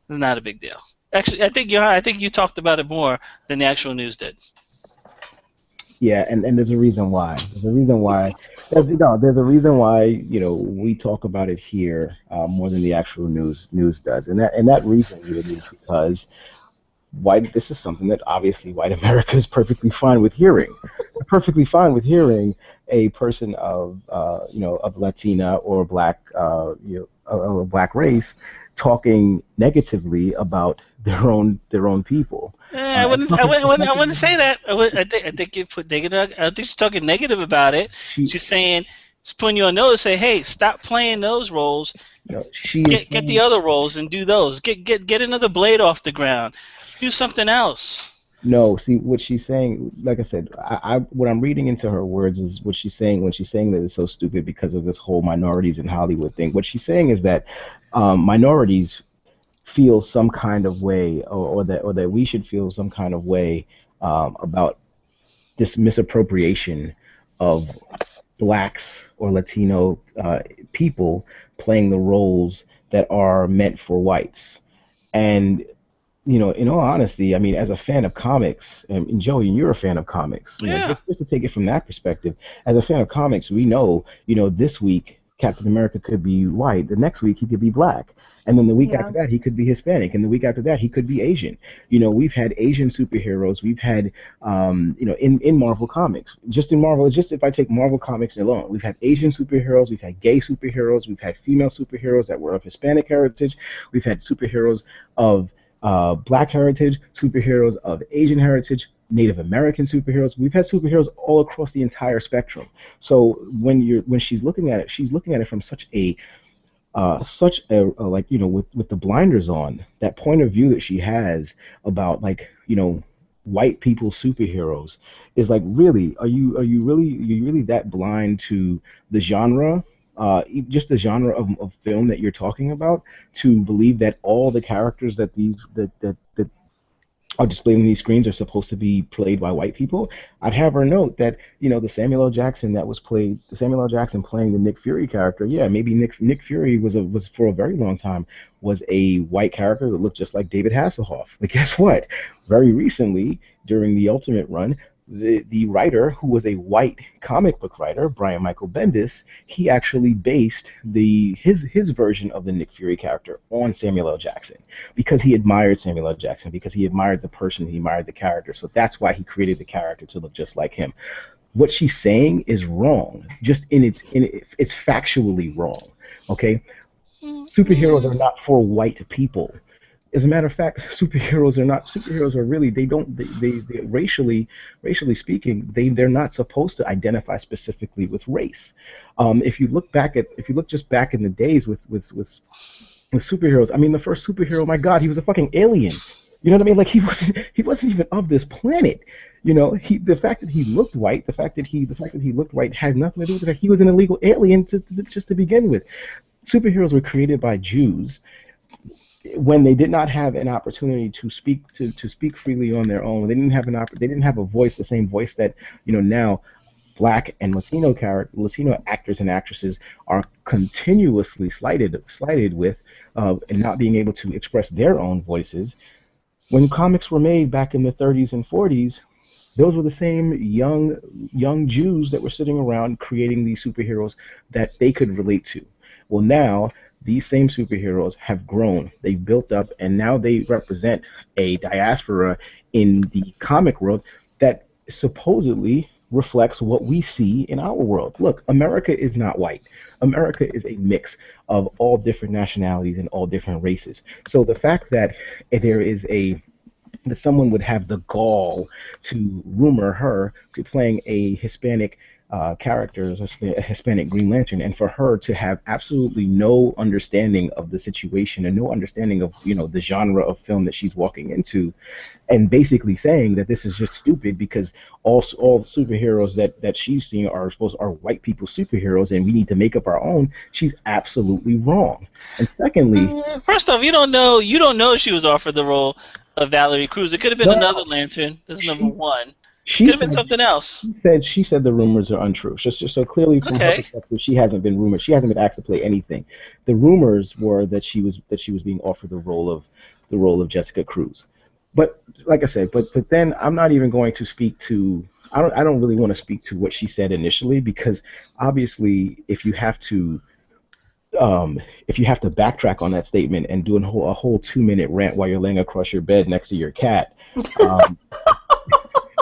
This is not a big deal. Actually, I think you talked about it more than the actual news did. Yeah, and there's a reason why. There's a reason why. There's a reason why we talk about it here more than the actual news does, and that reason really is because this is something that obviously white America is perfectly fine with hearing. Perfectly fine with hearing a person of of Latina or black a black race talking negatively about their own people. I wouldn't say that. I think you put negative. I think she's talking negative about it. She's saying, she's putting you on notice. Say, hey, stop playing those roles. Get the other roles and do those. Get another blade off the ground. Do something else. No, see what she's saying. Like I said, what I'm reading into her words is what she's saying when she's saying that it's so stupid because of this whole minorities in Hollywood thing. What she's saying is that minorities feel some kind of way, or that we should feel some kind of way about this misappropriation of blacks or Latino people playing the roles that are meant for whites. And in all honesty, I mean, as a fan of comics, and Joey, you're a fan of comics. Just to take it from that perspective, as a fan of comics, we know, this week Captain America could be white, the next week he could be black, and then the week after that he could be Hispanic, and the week after that he could be Asian. We've had Asian superheroes, we've had, in Marvel Comics, just if I take Marvel Comics alone, we've had Asian superheroes, we've had gay superheroes, we've had female superheroes that were of Hispanic heritage, we've had superheroes of black heritage, superheroes of Asian heritage, Native American superheroes. We've had superheroes all across the entire spectrum. So when she's looking at it, she's looking at it from such a like, with the blinders on, that point of view that she has about, like, white people superheroes is like, really, are you really that blind to the genre, just the genre of film that you're talking about, to believe that all the characters that these that are displayed on these screens are supposed to be played by white people? I'd have her note that, the Samuel L. Jackson playing the Nick Fury character. Yeah, maybe Nick Fury was for a very long time was a white character that looked just like David Hasselhoff. But guess what? Very recently, during the Ultimate run, the writer, who was a white comic book writer, Brian Michael Bendis, he actually based his version of the Nick Fury character on Samuel L. Jackson, because he admired Samuel L. Jackson, because he admired the person, he admired the character. So that's why he created the character to look just like him. What she's saying is wrong, just it's factually wrong. Okay, superheroes are not for white people. As a matter of fact, superheroes are really, they racially speaking, they're not supposed to identify specifically with race. If you look just back in the days with superheroes, I mean, the first superhero, my God, he was a fucking alien. You know what I mean? Like, he wasn't even of this planet. The fact that he looked white, the fact that he looked white has nothing to do with the fact he was an illegal alien just to begin with. Superheroes were created by Jews when they did not have an opportunity to speak freely on their own. They didn't have a voice, the same voice that, now Black and Latino actors and actresses are continuously slighted with, and not being able to express their own voices. When comics were made back in the 30s and 40s, those were the same young Jews that were sitting around creating these superheroes that they could relate to. Well, now these same superheroes have grown, they've built up, and now they represent a diaspora in the comic world that supposedly reflects what we see in our world. Look, America is not white. America is a mix of all different nationalities and all different races. So the fact that that someone would have the gall to rumor her to playing a Hispanic character, a Hispanic Green Lantern, and for her to have absolutely no understanding of the situation and no understanding of the genre of film that she's walking into, and basically saying that this is just stupid because all the superheroes that she's seeing are white people superheroes and we need to make up our own, she's absolutely wrong. And secondly, first off, you don't know she was offered the role of Valerie Cruz. It could have been another Lantern. That's number one. Could have been something else. She said the rumors are untrue. So clearly, from her perspective, she hasn't been rumored. She hasn't been asked to play anything. The rumors were that she was being offered the role of Jessica Cruz. But like I said, but then I'm not even going to speak to. I don't really want to speak to what she said initially, because obviously, if you have to backtrack on that statement and do a whole 2-minute rant while you're laying across your bed next to your cat.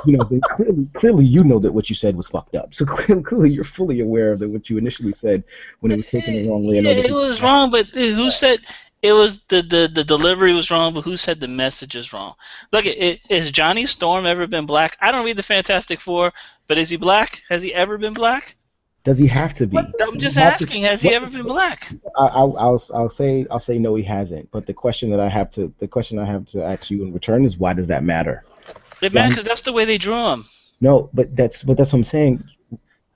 Then clearly you know that what you said was fucked up. So clearly you're fully aware that what you initially said when it was taken the wrong way. Yeah, it was wrong, but who said it was the delivery was wrong? But who said the message is wrong? Look, has Johnny Storm ever been black? I don't read the Fantastic Four, but is he black? Has he ever been black? Does he have to be? I'm just asking. Has he ever been black? I'll say no, he hasn't. But the question I have to ask you in return is, why does that matter? It matters because that's the way they draw him. No, but that's what I'm saying.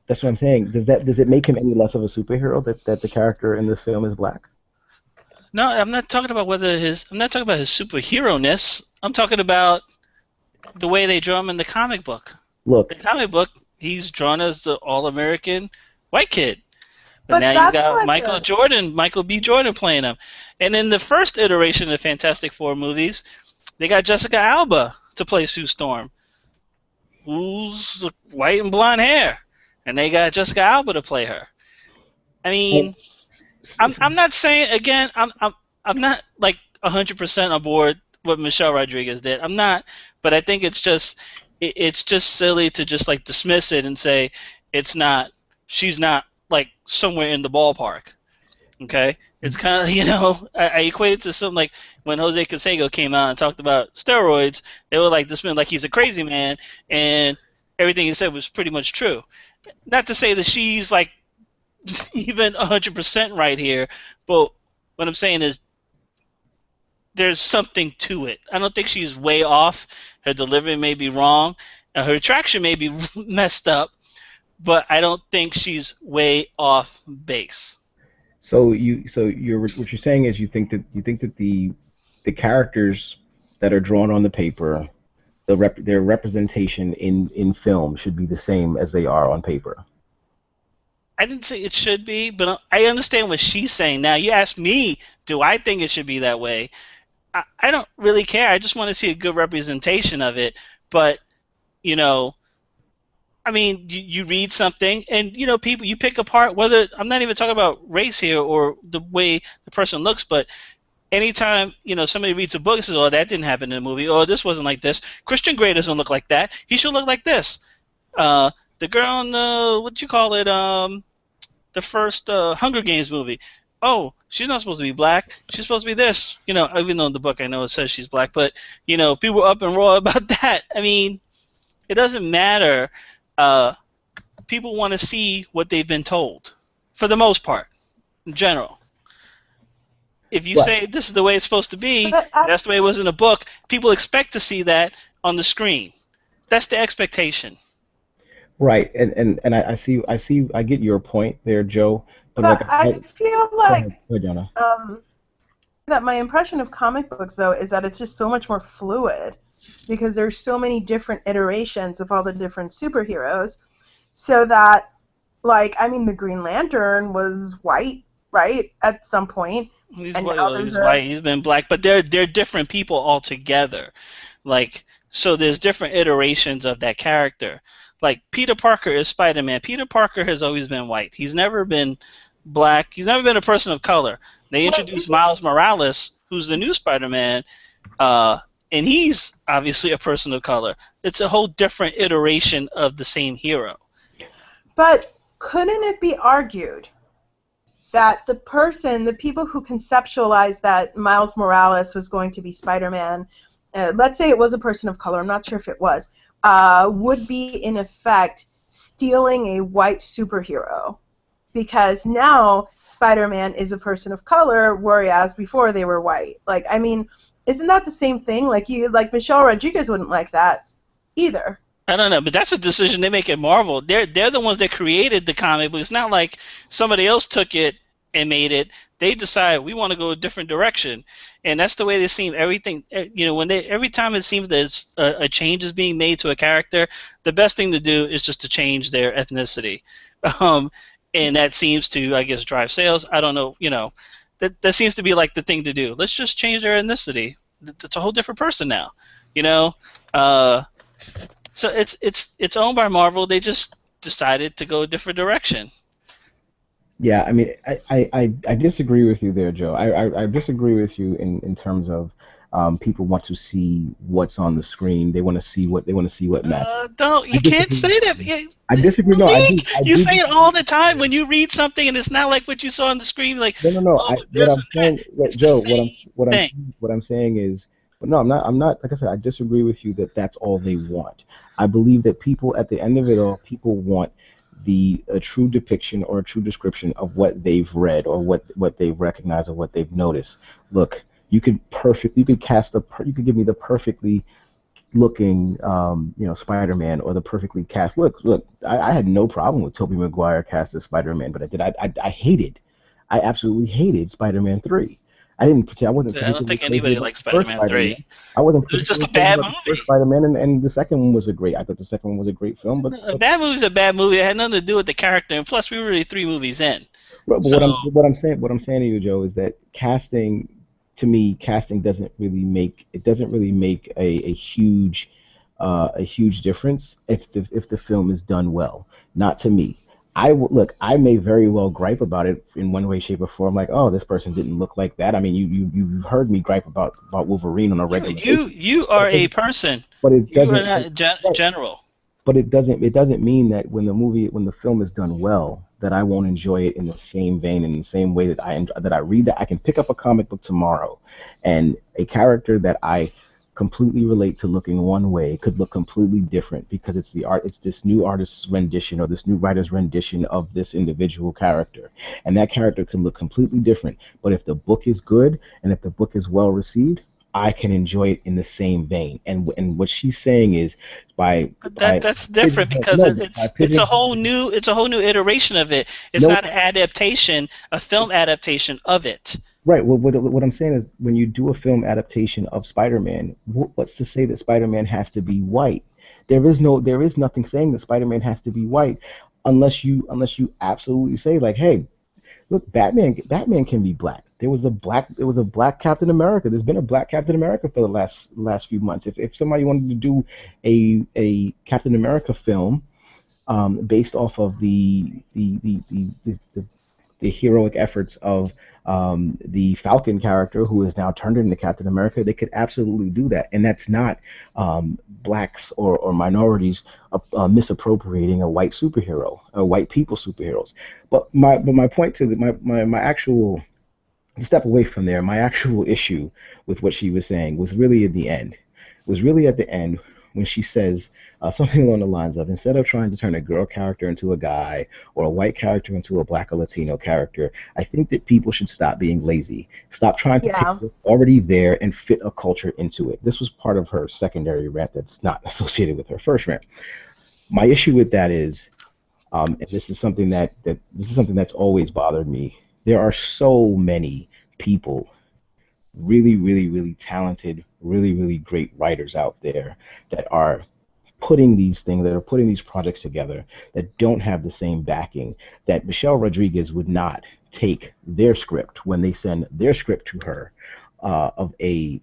That's what I'm saying. Does it make him any less of a superhero that the character in this film is black? No, I'm not talking about his superhero-ness. I'm talking about the way they draw him in the comic book. Look, the comic book, he's drawn as the all-American white kid. But now you got Michael B. Jordan playing him. And in the first iteration of the Fantastic Four movies, they got Jessica Alba to play Sue Storm, who's white and blonde hair, and they got Jessica Alba to play her. I mean, I'm not saying, again, I'm not like 100% on board what Michelle Rodriguez did. I'm not, but I think it's just silly to just like dismiss it and say she's not like somewhere in the ballpark. Okay, it's kind of I equate it to something like when Jose Canseco came out and talked about steroids. They were like this man like he's a crazy man, and everything he said was pretty much true. Not to say that she's like even 100% right here, but what I'm saying is there's something to it. I don't think she's way off. Her delivery may be wrong, her attraction may be messed up, but I don't think she's way off base. So what you're saying is you think that the characters that are drawn on the paper, their representation in film should be the same as they are on paper. I didn't say it should be, but I understand what she's saying. Now, you ask me, do I think it should be that way? I don't really care. I just want to see a good representation of it. But, you know, I mean, you read something, and, people, you pick apart whether, I'm not even talking about race here or the way the person looks, but anytime, somebody reads a book and says, oh, that didn't happen in the movie, or this wasn't like this, Christian Grey doesn't look like that, he should look like this. The girl in the first Hunger Games movie. Oh, she's not supposed to be black. She's supposed to be this. Even though in the book I know it says she's black, but people up and raw about that. I mean, it doesn't matter. People want to see what they've been told, for the most part, in general. If you say this is the way it's supposed to be, that's the way it was in the book, people expect to see that on the screen. That's the expectation. Right, and I get your point there, Joe. But I feel like go ahead, Jana. that my impression of comic books, though, is that it's just so much more fluid because there's so many different iterations of all the different superheroes, so that, the Green Lantern was white, right, at some point. He's white. He's been black, but they're different people altogether. So there's different iterations of that character. Like Peter Parker is Spider-Man. Peter Parker has always been white. He's never been black. He's never been a person of color. They introduced Miles Morales, who's the new Spider-Man, and he's obviously a person of color. It's a whole different iteration of the same hero. But couldn't it be argued that the people who conceptualized that Miles Morales was going to be Spider-Man, let's say it was a person of color, I'm not sure if it was, would be, in effect, stealing a white superhero? Because now Spider-Man is a person of color, whereas before they were white. Isn't that the same thing? Michelle Rodriguez wouldn't like that either. I don't know, but that's a decision they make at Marvel. They're the ones that created the comic book. It's not like somebody else took it and made it. They decide we want to go a different direction, and that's the way they seem. Everything, every time it seems that a change is being made to a character, the best thing to do is just to change their ethnicity, and that seems to, I guess, drive sales. I don't know, that seems to be like the thing to do. Let's just change their ethnicity. It's a whole different person now, So it's owned by Marvel. They just decided to go a different direction. Yeah, I mean, I disagree with you there, Joe. I disagree with you in terms of people want to see what's on the screen. They want to see what matters. You can't say that. I disagree. No, you say it all the time when you read something and it's not like what you saw on the screen. No. Joe, what I'm saying is, no, I'm not. Like I said, I disagree with you that that's all they want. I believe that people, at the end of it all, people want a true depiction or a true description of what they've read or what they've recognized or what they've noticed. Look, you could give me the perfectly looking Spider-Man or the perfectly cast. Look, I had no problem with Tobey Maguire cast as Spider-Man, but I absolutely hated Spider-Man 3. I don't think anybody liked Spider-Man 3. I wasn't. It was just a bad movie. First Spider-Man, and the second one was I thought the second one was a great film, but a bad movie's a bad movie. It had nothing to do with the character, and plus we were already 3 movies in. But what I'm saying to you, Joe, is that casting doesn't really make a huge difference if the film is done well. Not to me. I may very well gripe about it in one way, shape, or form. Like, oh, this person didn't look like that. I mean, you've heard me gripe about Wolverine on a regular basis. You are a person. But it doesn't. You are not general. but it doesn't mean that when the film is done well, that I won't enjoy it in the same vein, in the same way that I read that. I can pick up a comic book tomorrow, and a character that I completely relate to looking one way could look completely different, because it's this new artist's rendition or this new writer's rendition of this individual character, and that character can look completely different. But if the book is good and if the book is well received, I can enjoy it in the same vein. And what she's saying is, by But by that's different because no, by it's a pigeon whole new iteration of it. It's no. not an adaptation, a film adaptation of it. Right. Well, what I'm saying is, when you do a film adaptation of Spider-Man, what's to say that Spider-Man has to be white? There is nothing saying that Spider-Man has to be white, unless you absolutely say, like, hey, look, Batman can be black. There was a black Captain America. There's been a black Captain America for the last few months. If somebody wanted to do a Captain America film, based off of the heroic efforts of the Falcon character, who is now turned into Captain America, they could absolutely do that. And that's not blacks or minorities misappropriating a white superhero, or white people superheroes. But my point my actual, to step away from there, my actual issue with what she was saying was really at the end. Was really at the end, when she says something along the lines of, instead of trying to turn a girl character into a guy, or a white character into a black or Latino character, I think that people should stop being lazy. Stop trying to take Yeah. what's already there and fit a culture into it. This was part of her secondary rant that's not associated with her first rant. My issue with that is, and this is something that's always bothered me. There are so many people, really, really, really talented, really, really great writers out there, that are putting these projects together, that don't have the same backing, that Michelle Rodriguez would not take their script when they send their script to her, of a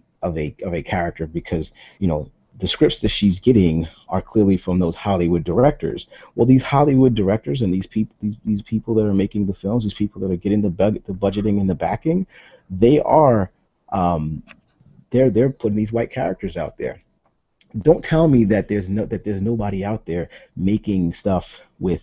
character, because the scripts that she's getting are clearly from those Hollywood directors. Well, these Hollywood directors and these people that are making the films, these people that are getting the budgeting and the backing, they are they're putting these white characters out there. Don't tell me that there's nobody out there making stuff with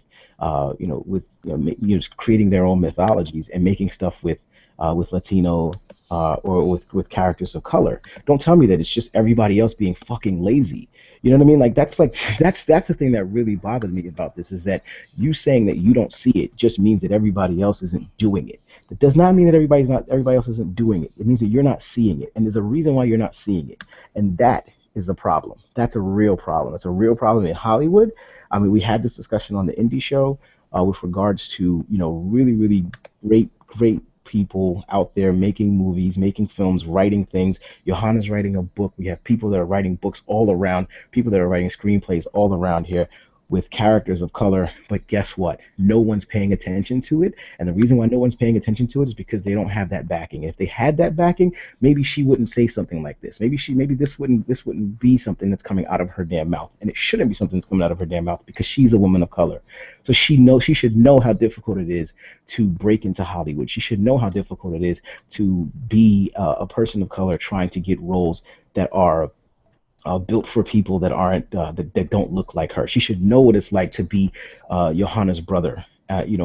just creating their own mythologies and making stuff with Latino, or with characters of color. Don't tell me that it's just everybody else being fucking lazy. You know what I mean? That's the thing that really bothered me about this, is that you saying that you don't see it just means that everybody else isn't doing it. That does not mean that everybody else isn't doing it. It means that you're not seeing it, and there's a reason why you're not seeing it, and that is a problem. That's a real problem. That's a real problem in Hollywood. I mean, we had this discussion on the Indie Show, with regards to really, really great people out there making movies, making films, writing things. Johanna's writing a book. We have people that are writing books all around, people that are writing screenplays all around here with characters of color. But guess what? No one's paying attention to it. And the reason why no one's paying attention to it is because they don't have that backing. If they had that backing, maybe she wouldn't say something like this. Maybe this wouldn't be something that's coming out of her damn mouth. And it shouldn't be something that's coming out of her damn mouth, because she's a woman of color. So she should know how difficult it is to break into Hollywood. She should know how difficult it is to be a person of color trying to get roles that are built for people that aren't that don't look like her. She should know what it's like to be Johanna's brother,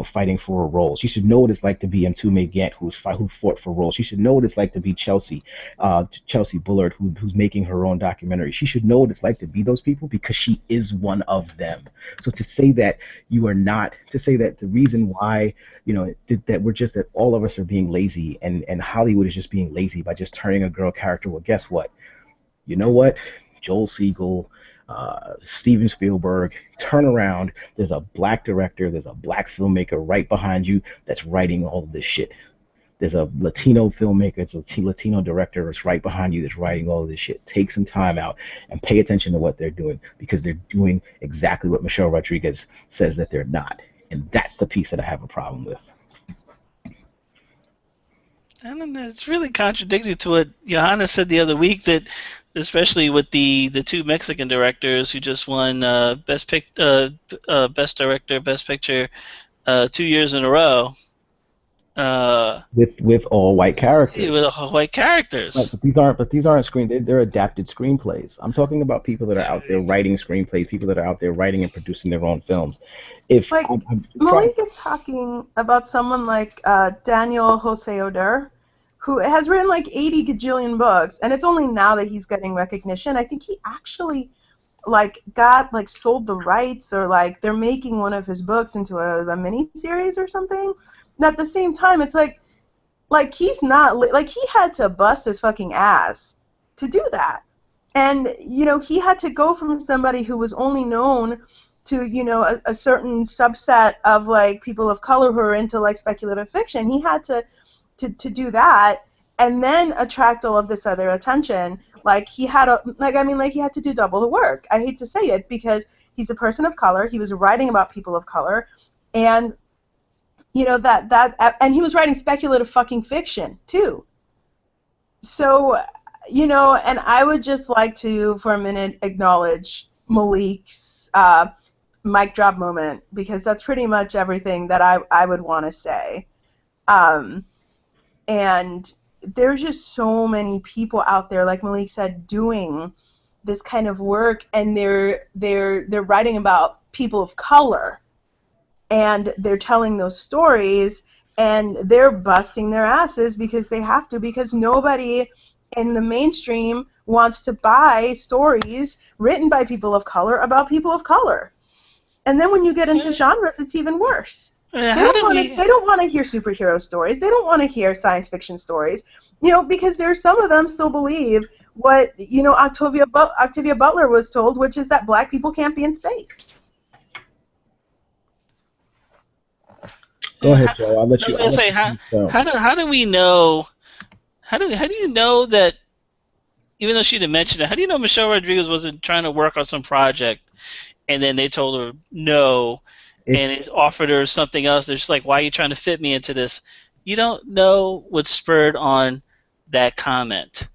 fighting for a role. She should know what it's like to be Mtume Gant, who fought for roles. She should know what it's like to be Chelsea Bullard, who's making her own documentary. She should know what it's like to be those people, because she is one of them. So to say that you are not, to say that the reason why that all of us are being lazy, and Hollywood is just being lazy by just turning a girl character, well, guess what? You know what? Joel Siegel, Steven Spielberg, turn around. There's a black director, there's a black filmmaker right behind you that's writing all of this shit. There's a Latino filmmaker, it's a Latino director that's right behind you that's writing all of this shit. Take some time out and pay attention to what they're doing, because they're doing exactly what Michelle Rodriguez says that they're not. And that's the piece that I have a problem with. I don't know. It's really contradictory to what Johanna said the other week, that especially with the two Mexican directors who just won best director, best picture 2 years in a row. with all white characters. with white Right, characters. but these aren't they're adapted screenplays. I'm talking about people that are out there writing screenplays, people that are out there writing and producing their own films. If Like I'm trying, Malik is talking about someone like Daniel Jose Oder, who has written like 80 gajillion books, and it's only now that he's getting recognition. I think he actually like got like sold the rights, or like they're making one of his books into a mini series or something. And at the same time, it's like he's not like he had to bust his fucking ass to do that. And you know, he had to go from somebody who was only known to, you know, a certain subset of like people of color who are into like speculative fiction. He had to do that and then attract all of this other attention. Like he had he had to do double the work. I hate to say it because he's a person of color. He was writing about people of color, and you know and he was writing speculative fucking fiction too. So, you know, and I would just like to, for a minute, acknowledge Malik's mic drop moment, because that's pretty much everything that I would want to say. And there's just so many people out there, like Malik said, doing this kind of work, and they're writing about people of color, and they're telling those stories, and they're busting their asses because they have to, because nobody in the mainstream wants to buy stories written by people of color about people of color. And then when you get into genres, it's even worse. They don't want to hear superhero stories. They don't want to hear science fiction stories, you know, because there's some of them still believe what, you know, Octavia Butler was told, which is that black people can't be in space. go ahead, Joe. I'll let you. I was gonna say, how do we know? How do you know that? Even though she didn't mention it, how do you know Michelle Rodriguez wasn't trying to work on some project, and then they told her no, and it offered her something else? They're just like, why are you trying to fit me into this? You don't know what spurred on that comment.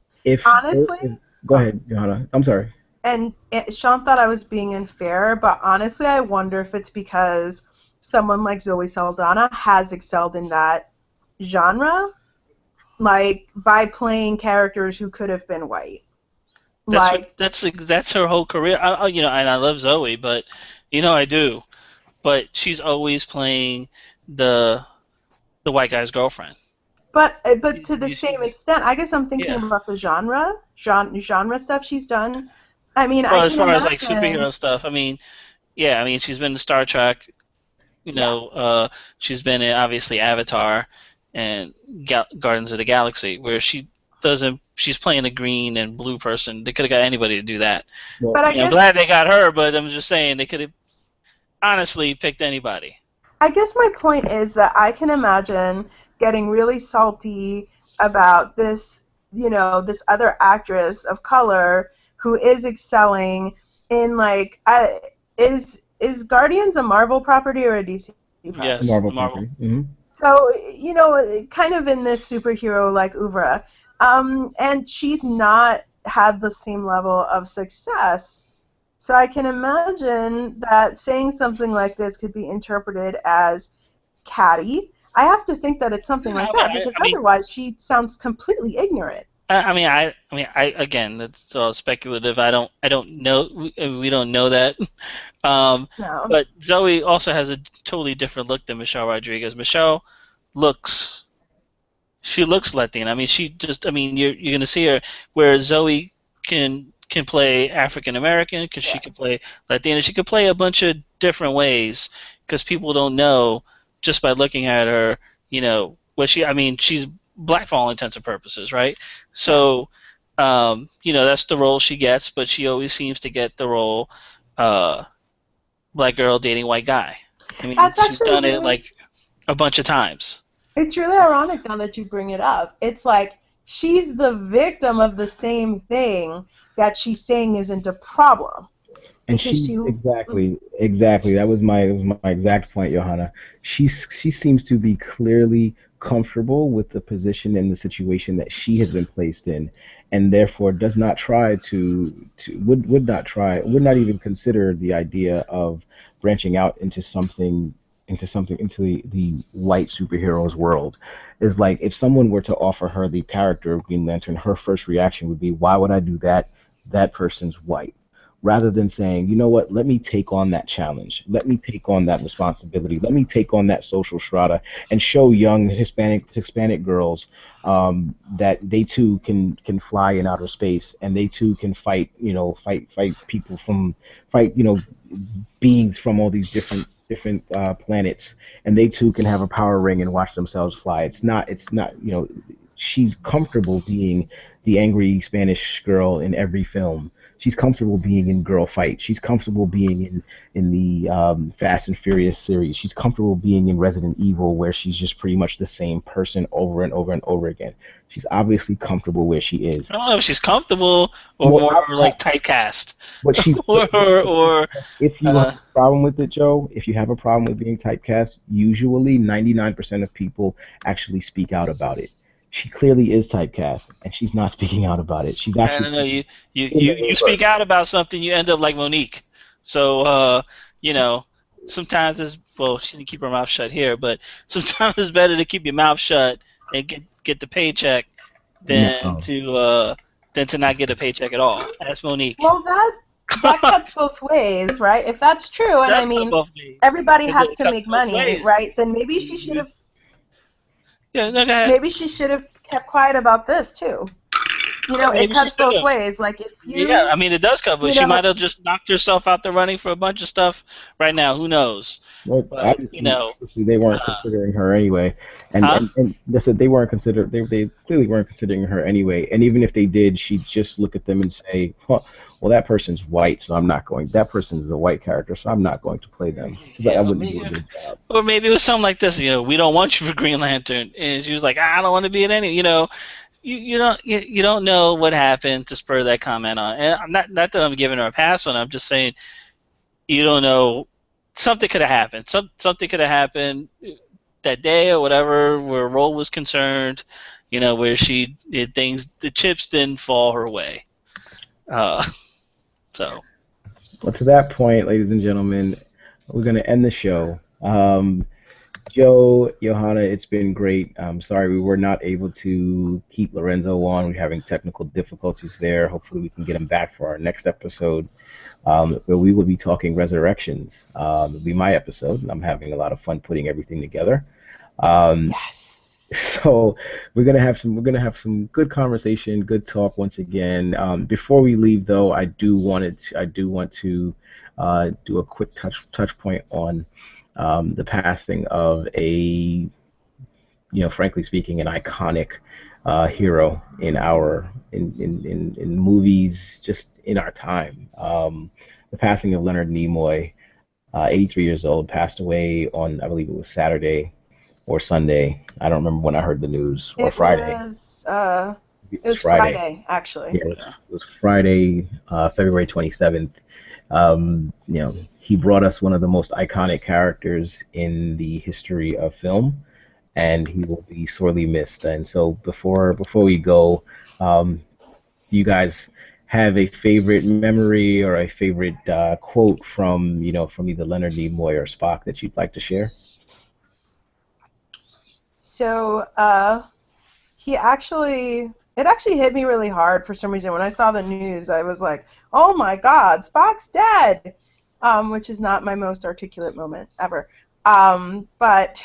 Honestly, go ahead, Johanna. I'm sorry. And Sean thought I was being unfair, but honestly, I wonder if it's because someone like Zoe Saldana has excelled in that genre, like by playing characters who could have been white. That's her whole career. You know, and I love Zoe, but you know I do. But she's always playing the white guy's girlfriend. But to the same extent, I guess I'm thinking about the genre stuff she's done. I mean, well, as far as like superhero stuff, I mean, yeah, I mean she's been in Star Trek. You know, she's been in obviously Avatar and Guardians of the Galaxy, where she's playing a green and blue person. They could have got anybody to do that. Well, but I'm glad they got her, but I'm just saying they could have honestly picked anybody. I guess my point is that I can imagine getting really salty about this, you know, this other actress of color who is excelling in like is Guardians a Marvel property or a DC property? Yes, Marvel property. Mm-hmm. So, you know, kind of in this superhero like oeuvre. And she's not had the same level of success. So I can imagine that saying something like this could be interpreted as catty. I have to think that it's something like that, because otherwise she sounds completely ignorant. I mean, again, that's all speculative. I don't know. We don't know that. No. But Zoe also has a totally different look than Michelle Rodriguez. Michelle looks Latina. I mean, you're gonna see her where Zoe can play African American, because she can play Latina. She could play a bunch of different ways, because people don't know just by looking at her. You know what she's black for all intents and purposes, right? So, you know, that's the role she gets, but she always seems to get the role, black girl dating white guy. I mean, she's done it like a bunch of times. It's really ironic now that you bring it up. It's like she's the victim of the same thing that she's saying isn't a problem. And exactly. That was my exact point, Johanna. She seems to be clearly comfortable with the position and the situation that she has been placed in, and therefore does not try would not even consider the idea of branching out into something into something into the white superheroes world. Is like if someone were to offer her the character of Green Lantern, her first reaction would be, "Why would I do that? That person's white." Rather than saying, you know what, let me take on that challenge. Let me take on that responsibility. Let me take on that social strata and show young Hispanic girls that they too can fly in outer space and they too can fight, fight people from fight, beings from all these different planets, and they too can have a power ring and watch themselves fly. It's not she's comfortable being the angry Spanish girl in every film. She's comfortable being in Girl Fight. She's comfortable being in the Fast and Furious series. She's comfortable being in Resident Evil, where she's just pretty much the same person over and over and over again. She's obviously comfortable where she is. I don't know if she's comfortable or Well, more like typecast. But she, or if you have a problem with it, Joe, if you have a problem with being typecast, usually 99% of people actually speak out about it. She clearly is typecast, and she's not speaking out about it. She's I actually don't know. You speak out about something, you end up like Monique. So sometimes it's well, she didn't keep her mouth shut here, but sometimes it's better to keep your mouth shut and get the paycheck than no. to not get a paycheck at all. That's Monique. Well, that cuts both ways, right? If that's true, and I mean, everybody has to make money, right? Then maybe she should have. Yeah, no, go ahead. Maybe she should have kept quiet about this too. It cuts both ways. Like if you. Yeah, I mean it does cut, but she might have just knocked herself out the running for a bunch of stuff right now. Who knows? Well, but, obviously they weren't considering her anyway, and they said they weren't considered. They clearly weren't considering her anyway. And even if they did, she'd just look at them and say, "Well, that person's white, so I'm not going. That person's a white character, so I'm not going to play them." Yeah, or maybe it was something like this. We don't want you for Green Lantern, and she was like, "I don't want to be in any." You don't know what happened to spur that comment on. And I'm not that I'm giving her a pass on. I'm just saying you don't know. Something could have happened. Something could have happened that day or whatever, where role was concerned. Where she did things. The chips didn't fall her way. So. Well, to that point, ladies and gentlemen, we're going to end the show. Joe, Johanna, it's been great. I'm sorry we were not able to keep Lorenzo on. We're having technical difficulties there. Hopefully we can get him back for our next episode, where we will be talking Resurrections. It'll be my episode, and I'm having a lot of fun putting everything together. Yes. So we're gonna have some good conversation, good talk once again. Before we leave, though, I do want to do a quick touch point on the passing of a, frankly speaking, an iconic hero in movies, just in our time. The passing of Leonard Nimoy, 83 years old, passed away on, I believe it was Saturday or Sunday. I don't remember when I heard the news, or Friday. It was Friday, actually. Yeah, it was Friday, February 27th. He brought us one of the most iconic characters in the history of film, and he will be sorely missed. And so before we go, do you guys have a favorite memory or a favorite quote from either Leonard Nimoy or Spock that you'd like to share? So it actually hit me really hard for some reason. When I saw the news, I was like, oh my God, Spock's dead, which is not my most articulate moment ever. But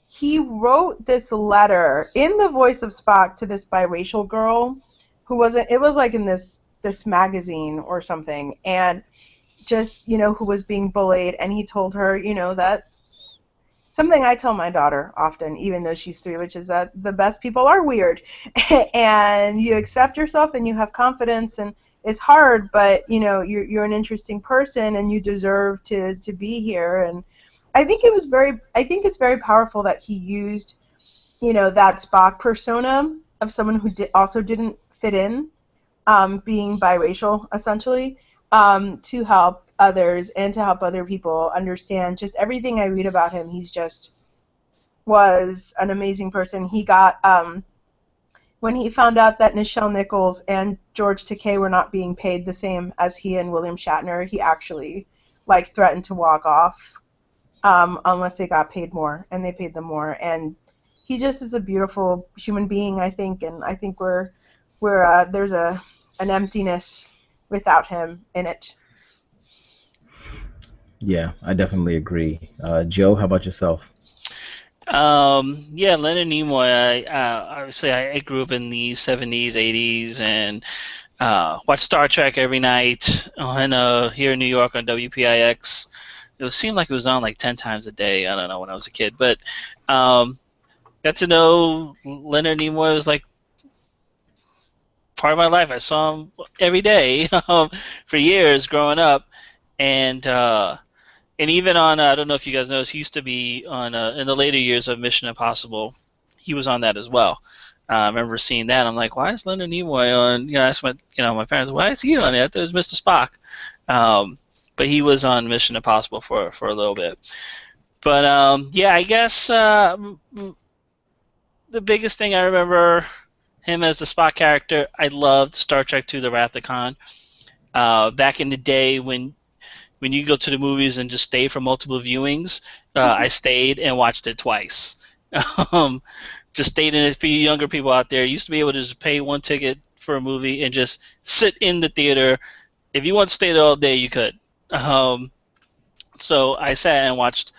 he wrote this letter in the voice of Spock to this biracial girl who it was like in this magazine or something, and just, who was being bullied, and he told her, that something I tell my daughter often, even though she's 3, which is that the best people are weird, and you accept yourself and you have confidence, and it's hard, but you're an interesting person and you deserve to be here. And I think it's very powerful that he used, that Spock persona of someone who also didn't fit in, being biracial essentially, to help others and to help other people understand just everything I read about him. He's just was an amazing person. He got when he found out that Nichelle Nichols and George Takei were not being paid the same as he and William Shatner, he actually threatened to walk off unless they got paid more, and they paid them more. And he just is a beautiful human being, I think, and I think there's an emptiness without him in it. Yeah, I definitely agree. Joe, how about yourself? Yeah, Leonard Nimoy. Obviously, I grew up in the '70s, '80s, and watched Star Trek every night on here in New York on WPIX. Seemed like it was on like 10 times a day. I don't know when I was a kid, but got to know Leonard Nimoy was like part of my life. I saw him every day for years growing up, and even on I don't know if you guys noticed, he used to be on in the later years of Mission Impossible. He was on that as well. I remember seeing that. I'm like, why is Leonard Nimoy on? I asked my parents, why is he on it? I thought it was Mr. Spock. But he was on Mission Impossible for a little bit. But yeah, I guess the biggest thing I remember him as the Spock character. I loved Star Trek II: The Wrath of Khan. Back in the day when you go to the movies and just stay for multiple viewings, I stayed and watched it twice. Just stayed in it. For you younger people out there, you used to be able to just pay one ticket for a movie and just sit in the theater. If you want to stay there all day, you could. So I sat and watched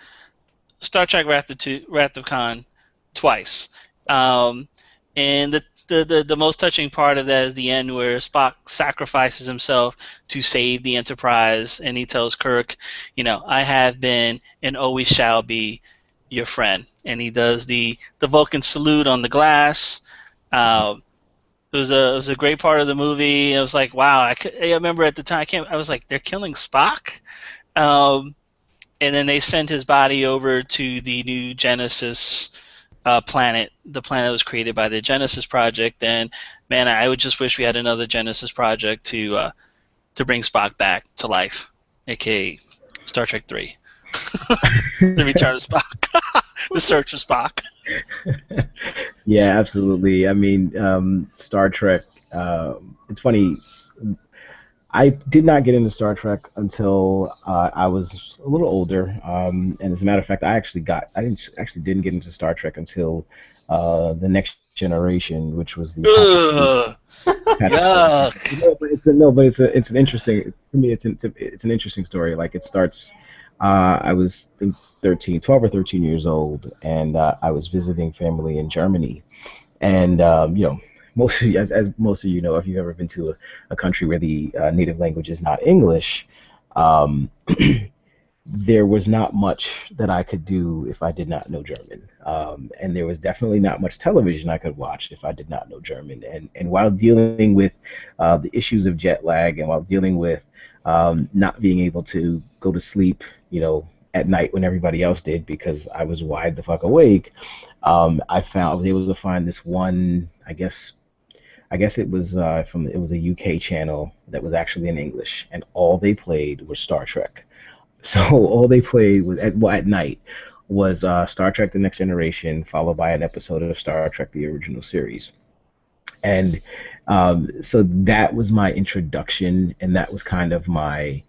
Star Trek Wrath of Khan twice. And the most touching part of that is the end where Spock sacrifices himself to save the Enterprise, and he tells Kirk, I have been and always shall be your friend. And he does the Vulcan salute on the glass. It was a great part of the movie. It was like, wow. I remember at the time I was like, they're killing Spock. And then they sent his body over to the new Genesis planet, the planet that was created by the Genesis Project. And man, I would just wish we had another Genesis Project to bring Spock back to life, aka Star Trek 3. The Return of Spock. The Search for Spock. Yeah, absolutely. I mean, Star Trek. It's funny. I did not get into Star Trek until I was a little older, and as a matter of fact, I didn't get into Star Trek until the Next Generation, which was the Patrick Stewart. It's an interesting, to me. It's an interesting story. Like, it starts. I was, I think, 12 or 13 years old, and I was visiting family in Germany, and most of you, as most of you know, if you've ever been to a country where the native language is not English, there was not much that I could do if I did not know German, and there was definitely not much television I could watch if I did not know German. And while dealing with the issues of jet lag, and while dealing with not being able to go to sleep, at night when everybody else did because I was wide the fuck awake, I was able to find this one, I guess it was it was a UK channel that was actually in English, and all they played was Star Trek. So all they played was at night was Star Trek: The Next Generation, followed by an episode of Star Trek: The Original Series, and so that was my introduction, and that was kind of my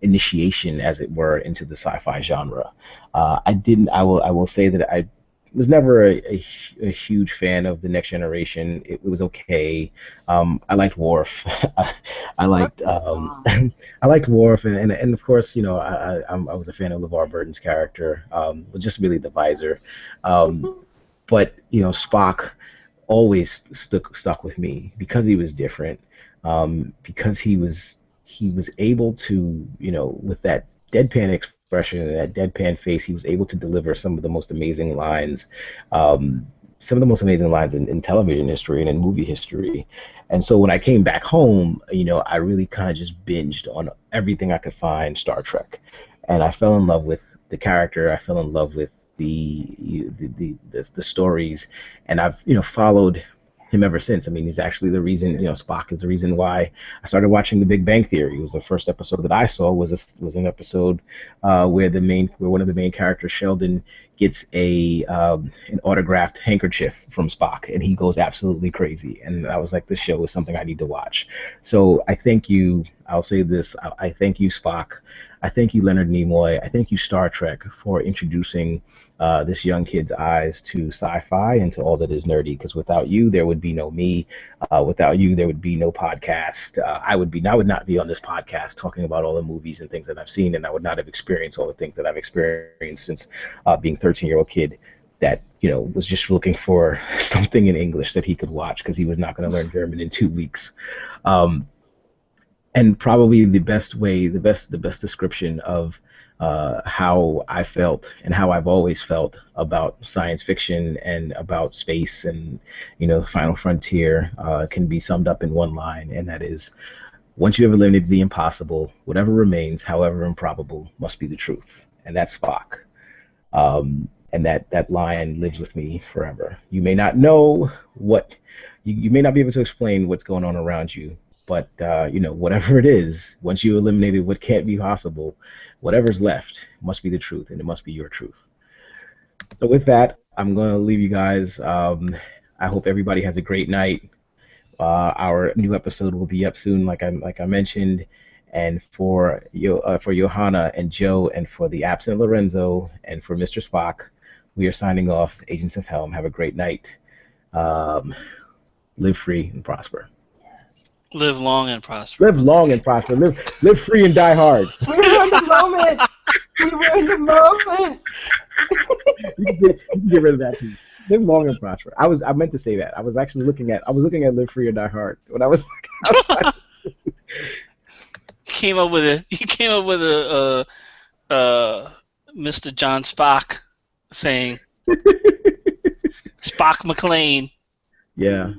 initiation, as it were, into the sci-fi genre. I will say that I was never a huge fan of the Next Generation. It was okay. I liked Worf. I liked I liked Worf, and of course, I was a fan of LeVar Burton's character, just really the visor. But Spock always stuck with me because he was different, because he was able to, with that deadpan expression and that deadpan face, he was able to deliver some of the most amazing lines, in television history and in movie history. And so when I came back home, I really kind of just binged on everything I could find Star Trek, and I fell in love with the character. I fell in love with the stories, and I've followed him ever since. I mean, he's actually the reason, Spock is the reason why I started watching The Big Bang Theory. It was the first episode that I saw was an episode where one of the main characters, Sheldon, gets an autographed handkerchief from Spock, and he goes absolutely crazy. And I was like, this show is something I need to watch. So I thank you. I'll say this. I thank you, Spock. I thank you, Leonard Nimoy. I thank you, Star Trek, for introducing this young kid's eyes to sci-fi and to all that is nerdy. Because without you, there would be no me. Without you, there would be no podcast. I would not be on this podcast talking about all the movies and things that I've seen, and I would not have experienced all the things that I've experienced since being a 13-year-old kid that was just looking for something in English that he could watch because he was not going to learn German in 2 weeks. And probably the best description of how I felt and how I've always felt about science fiction and about space and the final frontier can be summed up in one line, and that is, once you have eliminated the impossible, whatever remains, however improbable, must be the truth. And that's Spock. And that line lives with me forever. You may not know you may not be able to explain what's going on around you, but whatever it is, once you eliminated what can't be possible, whatever's left must be the truth, and it must be your truth. So with that, I'm going to leave you guys. I hope everybody has a great night. Our new episode will be up soon, like I mentioned. And for Johanna and Joe, and for the absent Lorenzo, and for Mr. Spock, we are signing off. Agents of Helm. Have a great night. Live free and prosper. Live long and prosper. Live long and prosper. Live free and die hard. We were in the moment. We were in the moment. You can get rid of that too. Live long and prosper. I meant to say that. I was looking at Live Free or Die Hard when I was. You came up with a Mr. John Spock saying Spock McLean. Yeah.